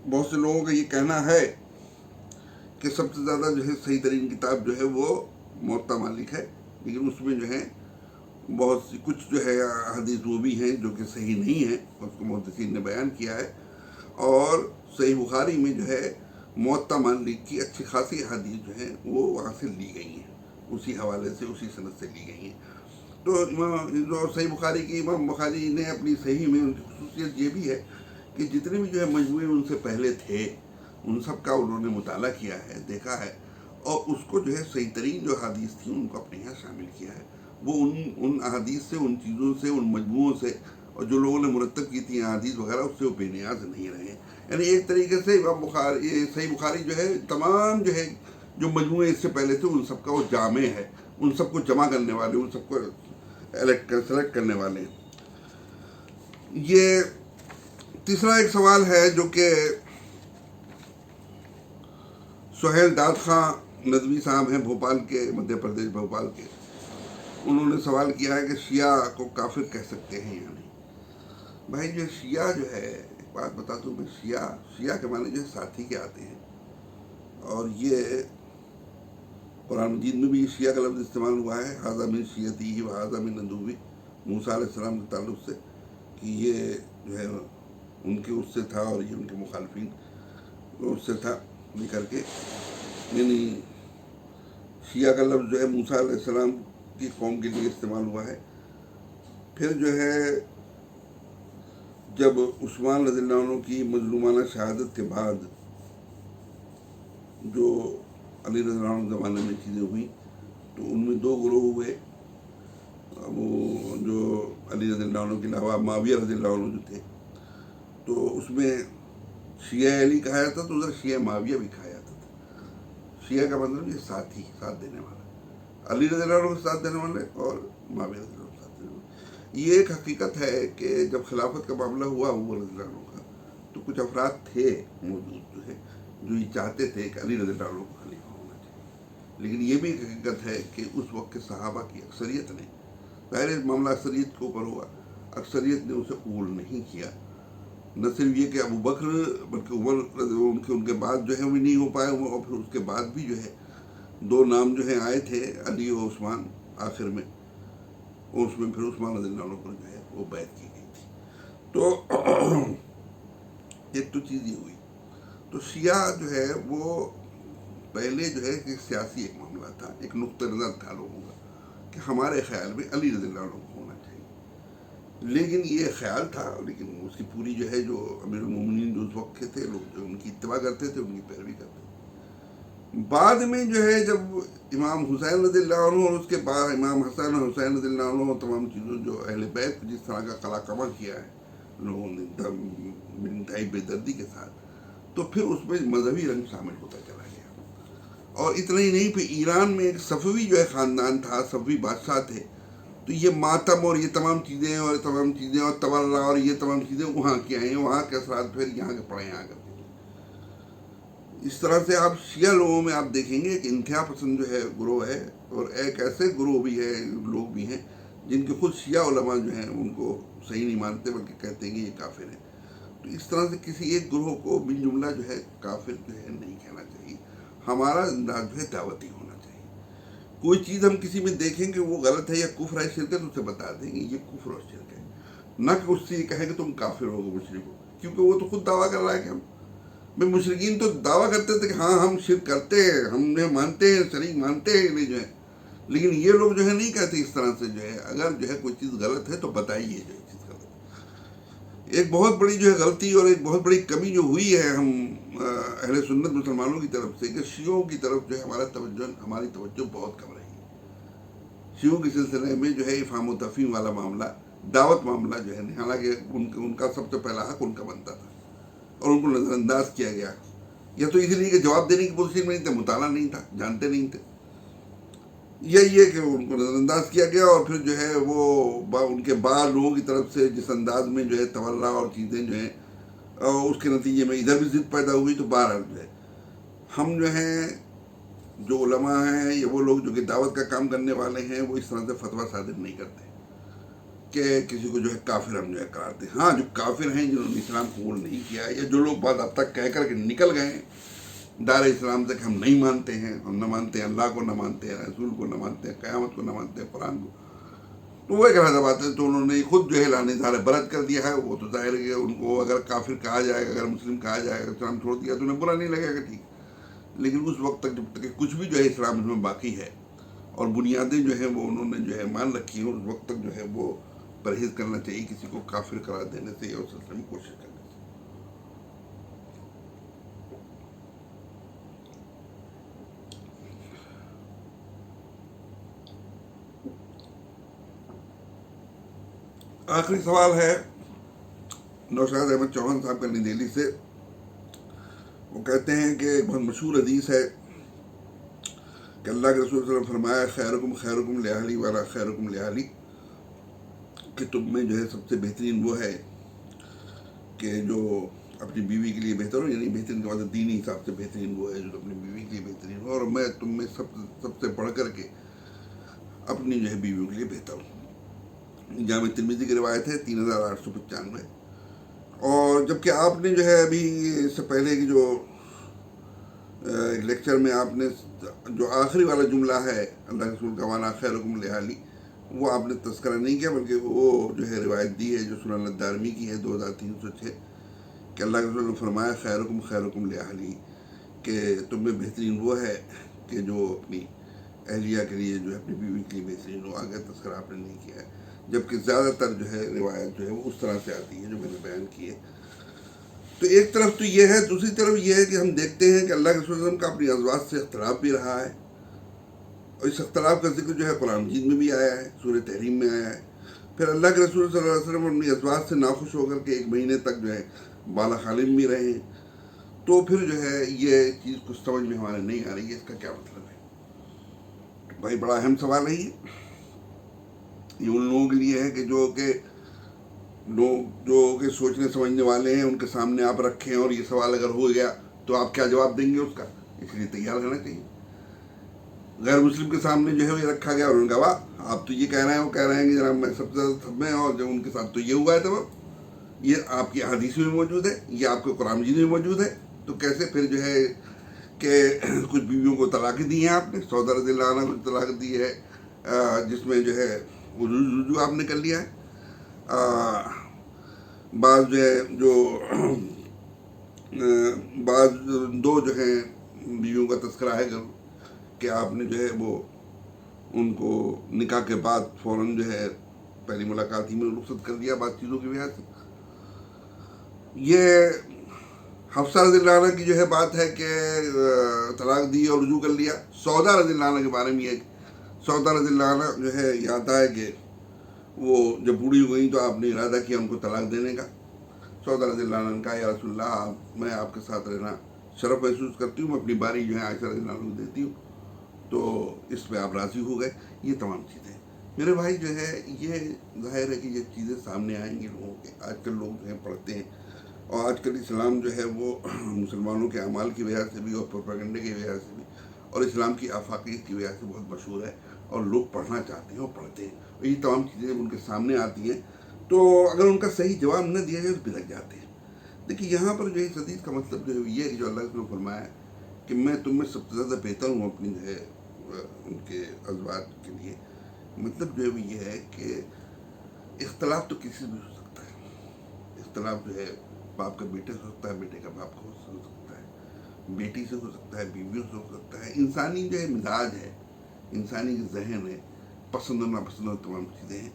بہت سے لوگوں کا یہ کہنا ہے کہ سب سے زیادہ جو ہے صحیح ترین کتاب جو ہے وہ موطا مالک ہے. لیکن اس میں جو ہے بہت سی کچھ جو ہے حدیث وہ بھی ہیں جو کہ صحیح نہیں ہیں، اس کو محدثین نے بیان کیا ہے. اور صحیح بخاری میں جو ہے موطا مالک کی اچھی خاصی حدیث جو ہیں وہ وہاں سے لی گئی ہیں، اسی حوالے سے، اسی سند سے لی گئی ہیں. تو جو صحیح بخاری کی، امام بخاری نے اپنی صحیح میں ان کی خصوصیت یہ بھی ہے کہ جتنے بھی جو ہے مجموعے ان سے پہلے تھے ان سب کا انہوں نے مطالعہ کیا ہے، دیکھا ہے، اور اس کو جو ہے صحیح ترین جو حدیث تھی ان کو اپنے یہاں شامل کیا ہے. وہ ان احادیث سے، ان چیزوں سے، ان مجموعوں سے، اور جو لوگوں نے مرتب کی تھی احادیث وغیرہ، اس سے وہ بے نیاز نہیں رہے. یعنی ایک طریقے سے امام بخاری، صحیح بخاری جو ہے تمام جو ہے جو مجموعے اس سے پہلے تھے ان سب کا وہ جامع ہے، ان سب کو جمع کرنے والے، ان سب کو سلیکٹ کرنے والے. یہ تیسرا ایک سوال ہے جو کہ سہیل داد خان ندوی صاحب ہیں بھوپال کے، مدھیہ پردیش بھوپال کے. انہوں نے سوال کیا ہے کہ شیعہ کو کافر کہہ سکتے ہیں یا نہیں. بھائی جو شیعہ جو ہے، ایک بات بتا دوں میں، شیعہ کے معنی جو ہے ساتھی کے آتے ہیں، اور یہ قرآن مجید میں بھی شیعہ کا لفظ استعمال ہوا ہے، ھذا من شیعتی و ھذا من عدوی، موسیٰ علیہ السلام کے تعلق سے، کہ یہ جو ہے ان کے اس سے تھا اور یہ ان کے مخالفین اس سے تھا، یہ کر کے. یعنی شیعہ کا لفظ جو ہے موسیٰ علیہ السلام کی قوم کے لیے استعمال ہوا ہے. پھر جو ہے جب عثمان رضی اللہ عنہ کی مظلومانہ شہادت کے بعد جو علی رضی اللہ عنہ کے زمانے میں چیزیں ہوئیں تو ان میں دو گروہ ہوئے. وہ جو علی رضی اللہ عنہ کے علاوہ معاویہ رضی اللہ عنہ جو تھے تو اس میں شیعہ علی کہا جاتا تو ادھر شیعہ معاویہ بھی کہا جاتا تھا. شیعہ کا مطلب یہ ساتھی، ساتھ دینے والا، علی رضی اللہ عنہ کے ساتھ دینے والے اور معاویہ رضی اللہ عنہ کے ساتھ دینے والے. یہ ایک حقیقت ہے کہ جب خلافت کا معاملہ ہوا عمر رضی اللہ عنہ کا تو کچھ افراد تھے موجود جو یہ چاہتے تھے کہ علی رضی اللہ عنہ کو خلیفہ ہونا چاہیے. لیکن یہ بھی ایک حقیقت ہے کہ اس وقت کے صحابہ کی اکثریت نے، ظاہر معاملہ اکثریت کے اوپر ہوا، اکثریت نے اسے قبول نہیں کیا. نہ صرف یہ کہ ابو بکر بلکہ عمر ان کے بعد جو ہے وہ نہیں ہو پائے، اور پھر اس کے بعد بھی جو ہے دو نام جو ہیں آئے تھے علی و عثمان آخر میں، اور اس میں پھر عثمان رضی اللہ عنہ پر جو ہے وہ بیعت کی گئی تھی. تو ایک تو چیز یہ ہوئی. تو شیعہ جو ہے وہ پہلے جو ہے کہ سیاسی ایک معاملہ تھا، ایک نقطہ نظر تھا لوگوں کا کہ ہمارے خیال میں علی رضی اللہ عنہ کو ہونا چاہیے. لیکن یہ خیال تھا، لیکن اس کی پوری جو ہے جو امیر المومنین جو اس وقت کے تھے لوگ جو ان کی اتباع کرتے تھے، ان کی پیروی کرتے تھے. بعد میں جو ہے جب امام حسین رضی اللہ عنہ اور اس کے بعد امام حسن اور حسین رضی اللہ عنہ اور تمام چیزوں جو اہل بیت جس طرح کا قلاقمہ کیا ہے لوگوں نے انتہائی بے دردی کے ساتھ، تو پھر اس میں مذہبی رنگ شامل ہوتا چلا گیا. اور اتنا ہی نہیں، پھر ایران میں ایک صفوی جو ہے خاندان تھا، صفوی بادشاہ تھے، تو یہ ماتم اور یہ تمام چیزیں اور تولا اور یہ تمام چیزیں وہاں کی آئی ہیں، وہاں کے اثرات پھر یہاں کے پڑے یہاں کرتے. اس طرح سے آپ شیعہ لوگوں میں آپ دیکھیں گے کہ انتہا پسند جو ہے گروہ ہے، اور ایک ایسے گروہ بھی ہے، لوگ بھی ہیں جن کے خود شیعہ علماء جو ہیں ان کو صحیح نہیں مانتے بلکہ کہتے ہیں کہ یہ کافر ہیں. تو اس طرح سے کسی ایک گروہ کو بن جملہ جو ہے کافر جو ہے نہیں کہنا چاہیے. ہمارا انداز جو ہے دعوتی ہونا چاہیے. کوئی چیز ہم کسی میں دیکھیں کہ وہ غلط ہے یا کفر ہے شرک ہے تو اسے بتا دیں گے یہ کفر اور شرک ہے، نہ کہ اس سے یہ کہیں کہ تم کافر ہو گے، مشرک ہو، کیونکہ وہ تو خود دعویٰ کر رہا ہے کہ ہم مشرکین تو دعویٰ کرتے تھے کہ ہاں ہم شرک کرتے ہیں، ہم نے مانتے ہیں، شریک مانتے ہیں نہیں جو ہے. لیکن یہ لوگ جو ہے نہیں کہتے اس طرح سے جو ہے اگر جو ہے کوئی چیز غلط ہے تو بتائیے جو ہے چیز غلط ہے. ایک بہت بڑی جو ہے غلطی اور ایک بہت بڑی کمی جو ہوئی ہے ہم اہل سنت مسلمانوں کی طرف سے کہ شیعوں کی طرف جو ہے ہماری توجہ بہت کم رہی ہے. شیعوں کے سلسلے میں جو ہے افہام و تفہیم والا معاملہ، دعوت معاملہ جو ہے، حالانکہ ان کا سب سے پہلا حق ان کا بنتا تھا اور ان کو نظر انداز کیا گیا، یا تو اس لیے کہ جواب دینے کی پوزیشن میں نہیں تھے، مطالعہ نہیں تھا، جانتے نہیں تھے، یا یہ کہ ان کو نظر انداز کیا گیا. اور پھر جو ہے وہ ان کے بعد لوگوں کی طرف سے جس انداز میں جو ہے تولا اور چیزیں جو ہیں اس کے نتیجے میں ادھر بھی ضد پیدا ہوئی. تو بہرحال جو ہے ہم جو ہیں جو علماء ہیں یا وہ لوگ جو کہ دعوت کا کام کرنے والے ہیں وہ اس طرح سے فتویٰ صادر نہیں کرتے کہ کسی کو جو ہے کافر ہم جو ہے قرار دیں. ہاں جو کافر ہیں جنہوں نے اسلام قبول نہیں کیا یا جو لوگ بعد اب تک کہہ کر کے نکل گئے ہیں دار اسلام سے کہ ہم نہیں مانتے ہیں، ہم نہ مانتے ہیں اللہ کو، نہ مانتے ہیں رسول کو، نہ مانتے ہیں قیامت کو، نہ مانتے ہیں قرآن کو، تو وہ ایک الگ بات ہے. تو انہوں نے خود جو ہے لانے ظاہر برت کر دیا ہے. وہ تو ظاہر ہے کہ ان کو اگر کافر کہا جائے گا، اگر مسلم کہا جائے گا، اسلام چھوڑ دیا تو انہیں برا نہیں لگے گا، ٹھیک. لیکن اس وقت تک جب تک کہ کچھ بھی جو ہے اسلام میں باقی ہے اور بنیادیں جو ہیں وہ انہوں نے جو ہے مان رکھی ہیں، اس وقت تک جو ہے وہ پرہیز کرنا چاہیے کسی کو کافر قرار دینے سے یا اس سلسلے میں کوشش کرنے سے. آخری سوال ہے نوشاد احمد چوہان صاحب کا نئی دہلی سے. وہ کہتے ہیں کہ ایک بہت مشہور حدیث ہے کہ اللہ کے رسول صلی اللہ علیہ وسلم فرمایا خیرکم خیرکم لأہلی ولا خیرکم لأہلی، کہ تم میں جو ہے سب سے بہترین وہ ہے کہ جو اپنی بیوی کے لیے بہتر ہو، یعنی بہترین کا مطلب دینی حساب سے بہترین وہ ہے جو اپنی بیوی کے لیے بہترین ہو، اور میں تم میں سب سے بڑھ کر کے اپنی جو ہے بیویوں کے لیے بہتر ہوں. جامع ترمذی کی روایت ہے 3895. اور جبکہ آپ نے جو ہے ابھی اس سے پہلے کی جو لیکچر میں آپ نے جو آخری والا جملہ ہے اللہ کے رسول کا وانا خیرکم لأہلی، وہ آپ نے تذکرہ نہیں کیا بلکہ وہ جو ہے روایت دی ہے جو سنن الدارمی کی ہے 2306 کہ اللہ کے رسول نے فرمایا خیرکم خیرکم لأہلی، کہ تم میں بہترین وہ ہے کہ جو اپنی اہلیہ کے لیے جو ہے اپنی بیوی کے لیے بہترین ہو. آگے تذکرہ آپ نے نہیں کیا ہے. جبکہ زیادہ تر جو ہے روایت جو ہے وہ اس طرح سے آتی ہے جو میں نے بیان کی ہے. تو ایک طرف تو یہ ہے، دوسری طرف یہ ہے کہ ہم دیکھتے ہیں کہ اللہ کے رسول صلی اللہ علیہ وسلم کا اپنی ازواج سے اختلاف بھی رہا ہے، اور اس اختلاف کا ذکر جو ہے قرآن مجید میں بھی آیا ہے، سورہ تحریم میں آیا ہے. پھر اللہ کے رسول صلی اللہ علیہ وسلم اپنی ازواج سے ناخوش ہو کر کے 1 مہینے تک جو ہے بالا خالم بھی رہے ہیں. تو پھر جو ہے یہ چیز کچھ سمجھ میں ہمارے نہیں آ رہی ہے، اس کا کیا مطلب ہے؟ بھائی بڑا اہم سوال ہے یہ ان لوگوں کے لیے ہے کہ لوگ جو کہ سوچنے سمجھنے والے ہیں ان کے سامنے آپ رکھیں اور یہ سوال اگر ہو گیا تو آپ کیا جواب دیں گے اس کا. اس لیے تیار رہنا چاہیے. غیر مسلم کے سامنے جو ہے یہ رکھا گیا اور ان کا واہ آپ تو یہ کہہ رہے ہیں، وہ کہہ رہے ہیں کہ جناب میں سب سے زیادہ سب میں، اور جب ان کے ساتھ تو یہ ہوا ہے، تب یہ آپ کی حدیث میں موجود ہے، یہ آپ کے قرآن مجید میں موجود ہے. تو کیسے پھر جو ہے کہ کچھ بیویوں کو طلاق دی ہیں آپ نے، سودا رضی اللہ عنہ کو طلاق دی ہے جس میں جو ہے رجوع آپ نے کر لیا ہے. بعض جو ہے بعض 2 جو ہیں بیویوں کا تذکرہ ہے کہ آپ نے جو ہے وہ ان کو نکاح کے بعد فوراً جو ہے پہلی ملاقات ہی میں رخصت کر دیا بات چیزوں کی وجہ سے. یہ حفصہ رضی اللہ عنہ کی جو ہے بات ہے کہ طلاق دی اور رجوع کر لیا. سودا رضی اللہ عنہ کے بارے میں یہ سودا رضی اللہ عنہ جو ہے یہ آتا ہے کہ وہ جب بوڑھی ہو گئی تو آپ نے ارادہ کیا ان کو طلاق دینے کا. سودا رضی اللہ عنہ نے کہا یا رسول اللہ میں آپ کے ساتھ رہنا شرف محسوس کرتی ہوں، میں اپنی باری جو ہے عائشہ رضی اللہ عنہ کو دیتی ہوں. تو اس پہ آپ راضی ہو گئے. یہ تمام چیزیں میرے بھائی جو ہے یہ ظاہر ہے کہ یہ چیزیں سامنے آئیں گی لوگوں کے. آج کل لوگ جو ہیں پڑھتے ہیں، اور آج کل اسلام جو ہے وہ مسلمانوں کے اعمال کی وجہ سے بھی اور پروپیگنڈے کی وجہ سے بھی اور اسلام کی آفاقیت کی وجہ سے بہت مشہور ہے، اور لوگ پڑھنا چاہتے ہیں اور پڑھتے ہیں. اور یہ تمام چیزیں جب ان کے سامنے آتی ہیں تو اگر ان کا صحیح جواب نہ دیا جائے تو بھڑک جاتے ہیں. دیکھیے یہاں پر جو ہے اس حدیث کا مطلب جو ہے یہ ہے کہ جو اللہ نے فرمایا ہے کہ میں تم میں سب سے زیادہ بہتر ہوں اپنی جو ہے ان کے ازواج کے لیے. مطلب جو ہے وہ یہ ہے کہ اختلاف تو کسی سے بھی ہو سکتا ہے. اختلاف جو ہے باپ کا بیٹے سے ہو سکتا ہے، بیٹے کا باپ کا ہو سکتا ہے، بیٹی سے ہو سکتا ہے، بیویوں سے ہو سکتا ہے. انسانی جو ہے مزاج ہے، انسانی ذہن ہے، پسند اور ناپسند اور تمام چیزیں ہیں.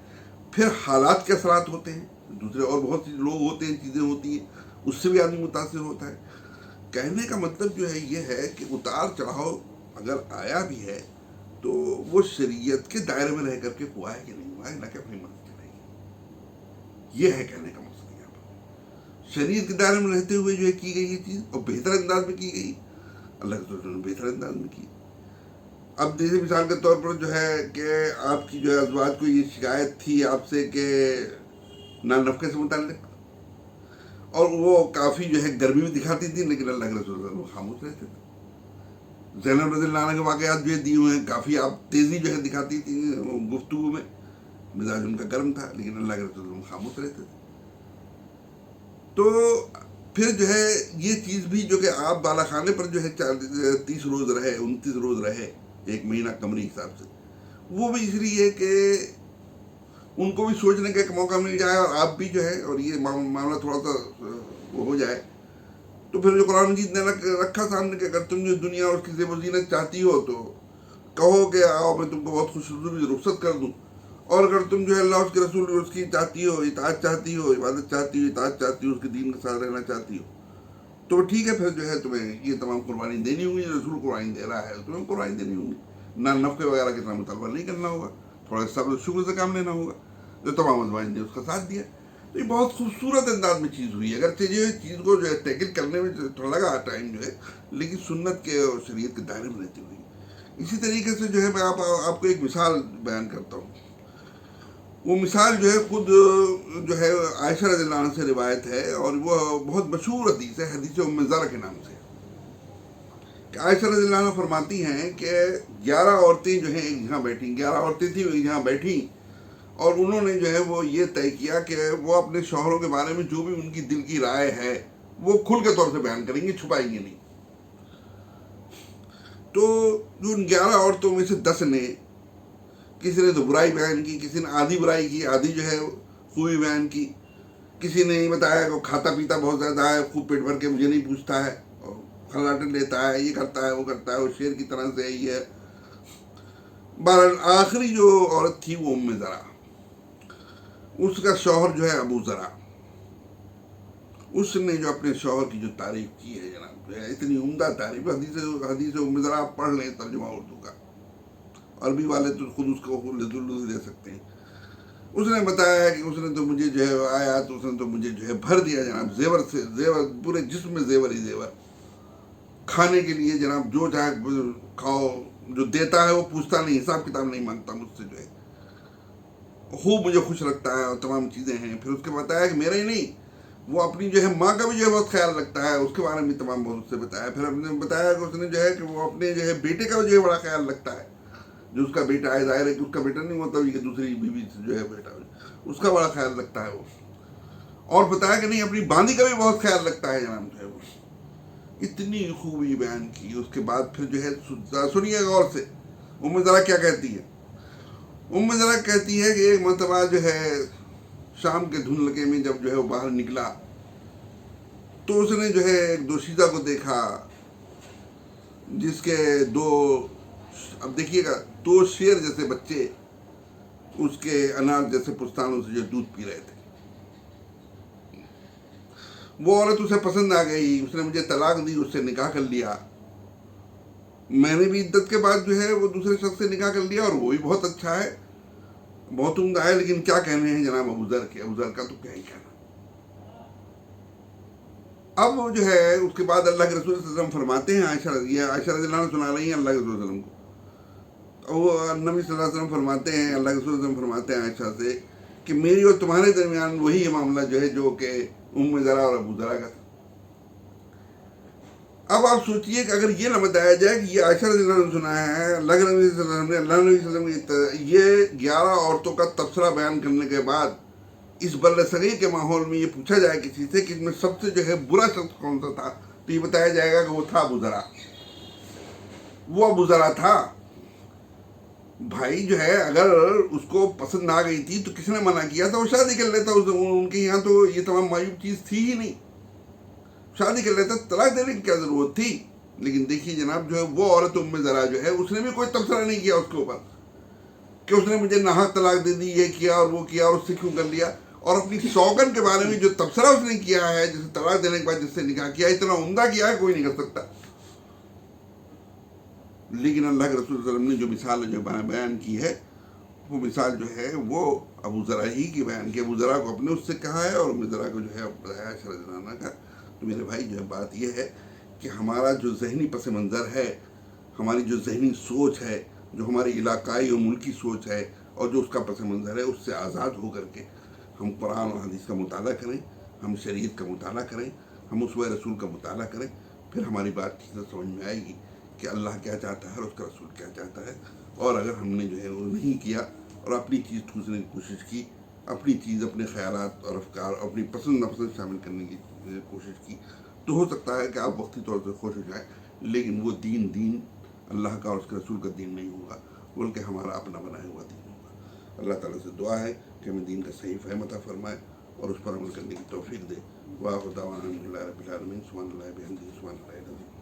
پھر حالات کے اثرات ہوتے ہیں، دوسرے اور بہت سی لوگ ہوتے ہیں، چیزیں ہوتی ہیں، اس سے بھی آدمی متاثر ہوتا ہے. کہنے کا مطلب جو ہے یہ ہے کہ اتار چڑھاؤ اگر آیا بھی ہے تو وہ شریعت کے دائرے میں رہ کر کے ہوا ہے کہ نہیں ہوا ہے، نہ کہ اپنی مرضی سے نہیں. یہ ہے کہنے کا مقصد. یہاں پر شریعت کے دائرے میں رہتے ہوئے جو ہے کی گئی یہ چیز اور بہتر انداز میں کی گئی، اللہ کے رسول نے بہتر انداز میں کی. اب جیسے مثال کے طور پر جو ہے کہ آپ کی جو ہے ازواج کو یہ شکایت تھی آپ سے کہ نان نفقے سے متعلق، اور وہ کافی جو ہے گرمی بھی دکھاتی تھی، لیکن اللہ کے رسول وہ خاموش رہتے تھے. زینب رضی اللہ عنہ کے واقعات جو ہے دیے ہوئے ہیں، کافی آپ تیزی جو ہے دکھاتی تھی گفتگو میں، مزاج ان کا گرم تھا، لیکن اللہ کے رسول خاموش رہتے تھے. تو پھر جو ہے یہ چیز بھی جو کہ آپ بالا خانے پر جو ہے 30 روز رہے، 29 روز رہے، 1 مہینہ قمری حساب سے، وہ بھی اس لیے کہ ان کو بھی سوچنے کا ایک موقع مل جائے اور آپ بھی جو ہے اور یہ معاملہ تھوڑا سا وہ ہو جائے. تو پھر جو قرآن مجید نے رکھا سامنے کہ اگر تم جو دنیا اور اس کی زیب و زینت چاہتی ہو تو کہو کہ آؤ میں تم کو بہت خوش رخصت کر دوں، اور اگر تم جو ہے اللہ اس کے رسول اور اس کی چاہتی ہو، اطاعت چاہتی ہو، عبادت چاہتی ہو، اطاعت چاہتی ہو، اس کے دین کے ساتھ رہنا چاہتی ہو، تو ٹھیک ہے. پھر جو ہے تمہیں یہ تمام قربانی دینی ہوگی. رسول قربانی دے رہا ہے تمہیں قربانی دینی ہوگی. نان نفقے وغیرہ کے اتنا مطالبہ نہیں کرنا ہوگا، تھوڑا صبر شکر سے کام لینا ہوگا. جو تمام ازواج نے اس کا ساتھ دیا. تو یہ بہت خوبصورت انداز میں چیز ہوئی. اگرچہ یہ چیز کو جو ہے ٹیکل کرنے میں تھوڑا لگا ٹائم جو ہے، لیکن سنت کے اور شریعت کے دائرے میں رہتی ہوئی. اسی طریقے سے جو ہے میں آپ کو ایک مثال بیان کرتا ہوں. وہ مثال جو ہے خود جو ہے عائشہ رضی اللہ عنہ سے روایت ہے، اور وہ بہت مشہور حدیث ہے، حدیث ام زرع کے نام سے. کہ عائشہ رضی اللہ عنہ فرماتی ہیں کہ 11 عورتیں جو ہیں ایک جہاں بیٹھیں، 11 عورتیں تھیں ایک جہاں بیٹھیں، اور انہوں نے جو ہے وہ یہ طے کیا کہ وہ اپنے شوہروں کے بارے میں جو بھی ان کی دل کی رائے ہے وہ کھل کے طور سے بیان کریں گے، چھپائیں گے نہیں. تو جو ان 11 عورتوں میں سے 10 نے، کسی نے تو برائی بیان کی، کسی نے آدھی برائی کی، آدھی جو ہے خوبی بیان کی. کسی نے یہ بتایا کہ وہ کھاتا پیتا بہت زیادہ ہے، خوب پیٹ بھر کے مجھے نہیں پوچھتا ہے، اور خراٹے لیتا ہے، یہ کرتا ہے وہ کرتا ہے، وہ شیر کی طرح سے یہ ہے. بہرحال آخری جو عورت تھی وہ ام زرع. اس کا شوہر جو ہے ابو ذرا، اس نے جو اپنے شوہر کی جو تعریف کی ہے جناب، جو ہے اتنی عمدہ تعریف، حدیث ام ذرا آپ پڑھ لیں ترجمہ اردو کا، عربی والے تو خود اس کو لے سکتے ہیں۔ اس نے بتایا کہ اس نے تو مجھے جو ہے آیا تو اس نے تو مجھے جو ہے بھر دیا جناب زیور سے، زیور پورے جسم میں زیور ہی زیور، کھانے کے لیے جناب جو چاہے کھاؤ، جو دیتا ہے وہ پوچھتا نہیں، حساب کتاب نہیں مانگتا مجھ سے، جو ہے خوب مجھے خوش رکھتا ہے اور تمام چیزیں ہیں۔ پھر اس کے بتایا کہ میرا ہی نہیں، وہ اپنی جو ہے ماں کا بھی جو ہے بہت خیال رکھتا ہے، اس کے بارے میں تمام بہت اس سے بتایا۔ پھر ہم نے بتایا کہ اس نے جو ہے کہ وہ اپنے جو ہے بیٹے کا جو ہے بڑا خیال رکھتا ہے، جو اس کا بیٹا ہے، ظاہر ہے کہ اس کا بیٹا نہیں ہوتا، یہ دوسری بیوی سے جو ہے بیٹا، اس کا بڑا خیال رکھتا ہے وہ۔ اور بتایا کہ نہیں اپنی باندی کا بھی بہت خیال رکھتا ہے جناب، جو ہے وہ اتنی خوبی بیان کی۔ اس کے بعد پھر جو ہے سنیے غور سے ام ذرا کیا کہتی ہے۔ ام ذرا کہتی ہے کہ ایک مرتبہ جو ہے شام کے دھندلکے میں جب جو ہے وہ باہر نکلا تو اس نے جو ہے ایک دوشیزہ کو دیکھا جس کے دو، اب دیکھیے گا، دو شیر جیسے بچے اس کے انار جیسے پستانوں سے جو دودھ پی رہے تھے۔ وہ عورت اسے پسند آ گئی، اس نے مجھے طلاق دی، اس سے نکاح کر لیا۔ میں نے بھی عدت کے بعد جو ہے وہ دوسرے شخص سے نکاح کر لیا، اور وہ بھی بہت اچھا ہے، بہت عمدہ ہے، لیکن کیا کہنے ہیں جناب ابو ذر کے، ابو ذر کا تو کیا ہی کہنا۔ اب وہ جو ہے اس کے بعد اللہ کے رسول صلی اللہ علیہ وسلم فرماتے ہیں، عائشہ رضی اللہ عنہ سنا رہی ہیں اللہ کے رسول صلی اللہ علیہ وسلم کو، وہ نبی صلی اللہ علیہ وسلم فرماتے ہیں، اللہ کے رسول صلی اللہ علیہ وسلم فرماتے ہیں عائشہ سے کہ میری اور تمہارے درمیان وہی معاملہ جو ہے جو کہ ام ذرا اور ابو ذرا کا تھا۔ اب آپ سوچئے کہ اگر یہ نہ بتایا جائے کہ یہ عائشہ رضی اللہ عنہ نے سنا ہے، اللہ کے نبی صلی اللہ علیہ وسلم نے، اللہ نبی صلی اللہ علیہ وسلم یہ 11 عورتوں کا تبصرہ بیان کرنے کے بعد اس برصغیر کے ماحول میں یہ پوچھا جائے کسی سے کہ اس میں سب سے جو ہے برا شخص کون سا تھا، تو یہ بتایا جائے گا کہ وہ تھا ابو ذرا، وہ ابو ذرا تھا۔ بھائی جو ہے اگر اس کو پسند آ گئی تھی تو کس نے منع کیا تھا، وہ شادی کر لیتا، ان کے یہاں تو یہ تمام معیوب چیز تھی ہی نہیں، شادی کر لیتا، طلاق دینے کی کیا ضرورت تھی۔ لیکن دیکھیے جناب جو ہے وہ عورت ام ذرا جو ہے اس نے بھی کوئی تبصرہ نہیں کیا اس کے اوپر کہ اس نے مجھے ناحق طلاق دے دی، یہ کیا اور وہ کیا اور اس سے کیوں کر لیا، اور اپنی سوگن کے بارے میں جو تبصرہ اس نے کیا ہے، جسے طلاق دینے کے بعد جس سے نکاح کیا، اتنا عمدہ کیا ہے کوئی نہیں کر سکتا۔ لیکن اللہ کے رسول صلی اللہ علیہ وسلم نے جو مثال جو بیان کی ہے، وہ مثال جو ہے وہ ابو ذرا ہی کی بیان کی، ابو ذرا کو اپنے اس سے کہا ہے اور ابو ذرا کو جو ہے بتایا عائشہ رضی اللہ عنہ کا۔ تو میرے بھائی جو ہے بات یہ ہے کہ ہمارا جو ذہنی پس منظر ہے، ہماری جو ذہنی سوچ ہے، جو ہماری علاقائی اور ملکی سوچ ہے، اور جو اس کا پس منظر ہے، اس سے آزاد ہو کر کے ہم قرآن اور حدیث کا مطالعہ کریں، ہم شریعت کا مطالعہ کریں، ہم اسوہ رسول کا مطالعہ کریں، پھر ہماری بات ٹھیک سے سمجھ میں آئے گی کہ اللہ کیا چاہتا ہے اور اس کا رسول کیا چاہتا ہے۔ اور اگر ہم نے جو ہے وہ نہیں کیا اور اپنی چیز ٹھوسنے کی کوشش کی، اپنی چیز، اپنے خیالات اور افکار، اپنی پسند ناپسند شامل کرنے کی کوشش کی، تو ہو سکتا ہے کہ آپ وقتی طور سے خوش ہو جائیں، لیکن وہ دین اللہ کا اور اس کے رسول کا دین نہیں ہوگا، بلکہ ہمارا اپنا بنایا ہوا دین ہوگا۔ اللہ تعالیٰ سے دعا ہے کہ ہمیں دین کا صحیح فہم عطا فرمائے اور اس پر عمل کرنے کی توفیق دے۔ وآخر دعوانا الحمد للہ رب العالمین، سبحان اللہ بحمدہ، سبحان اللہ العظیم۔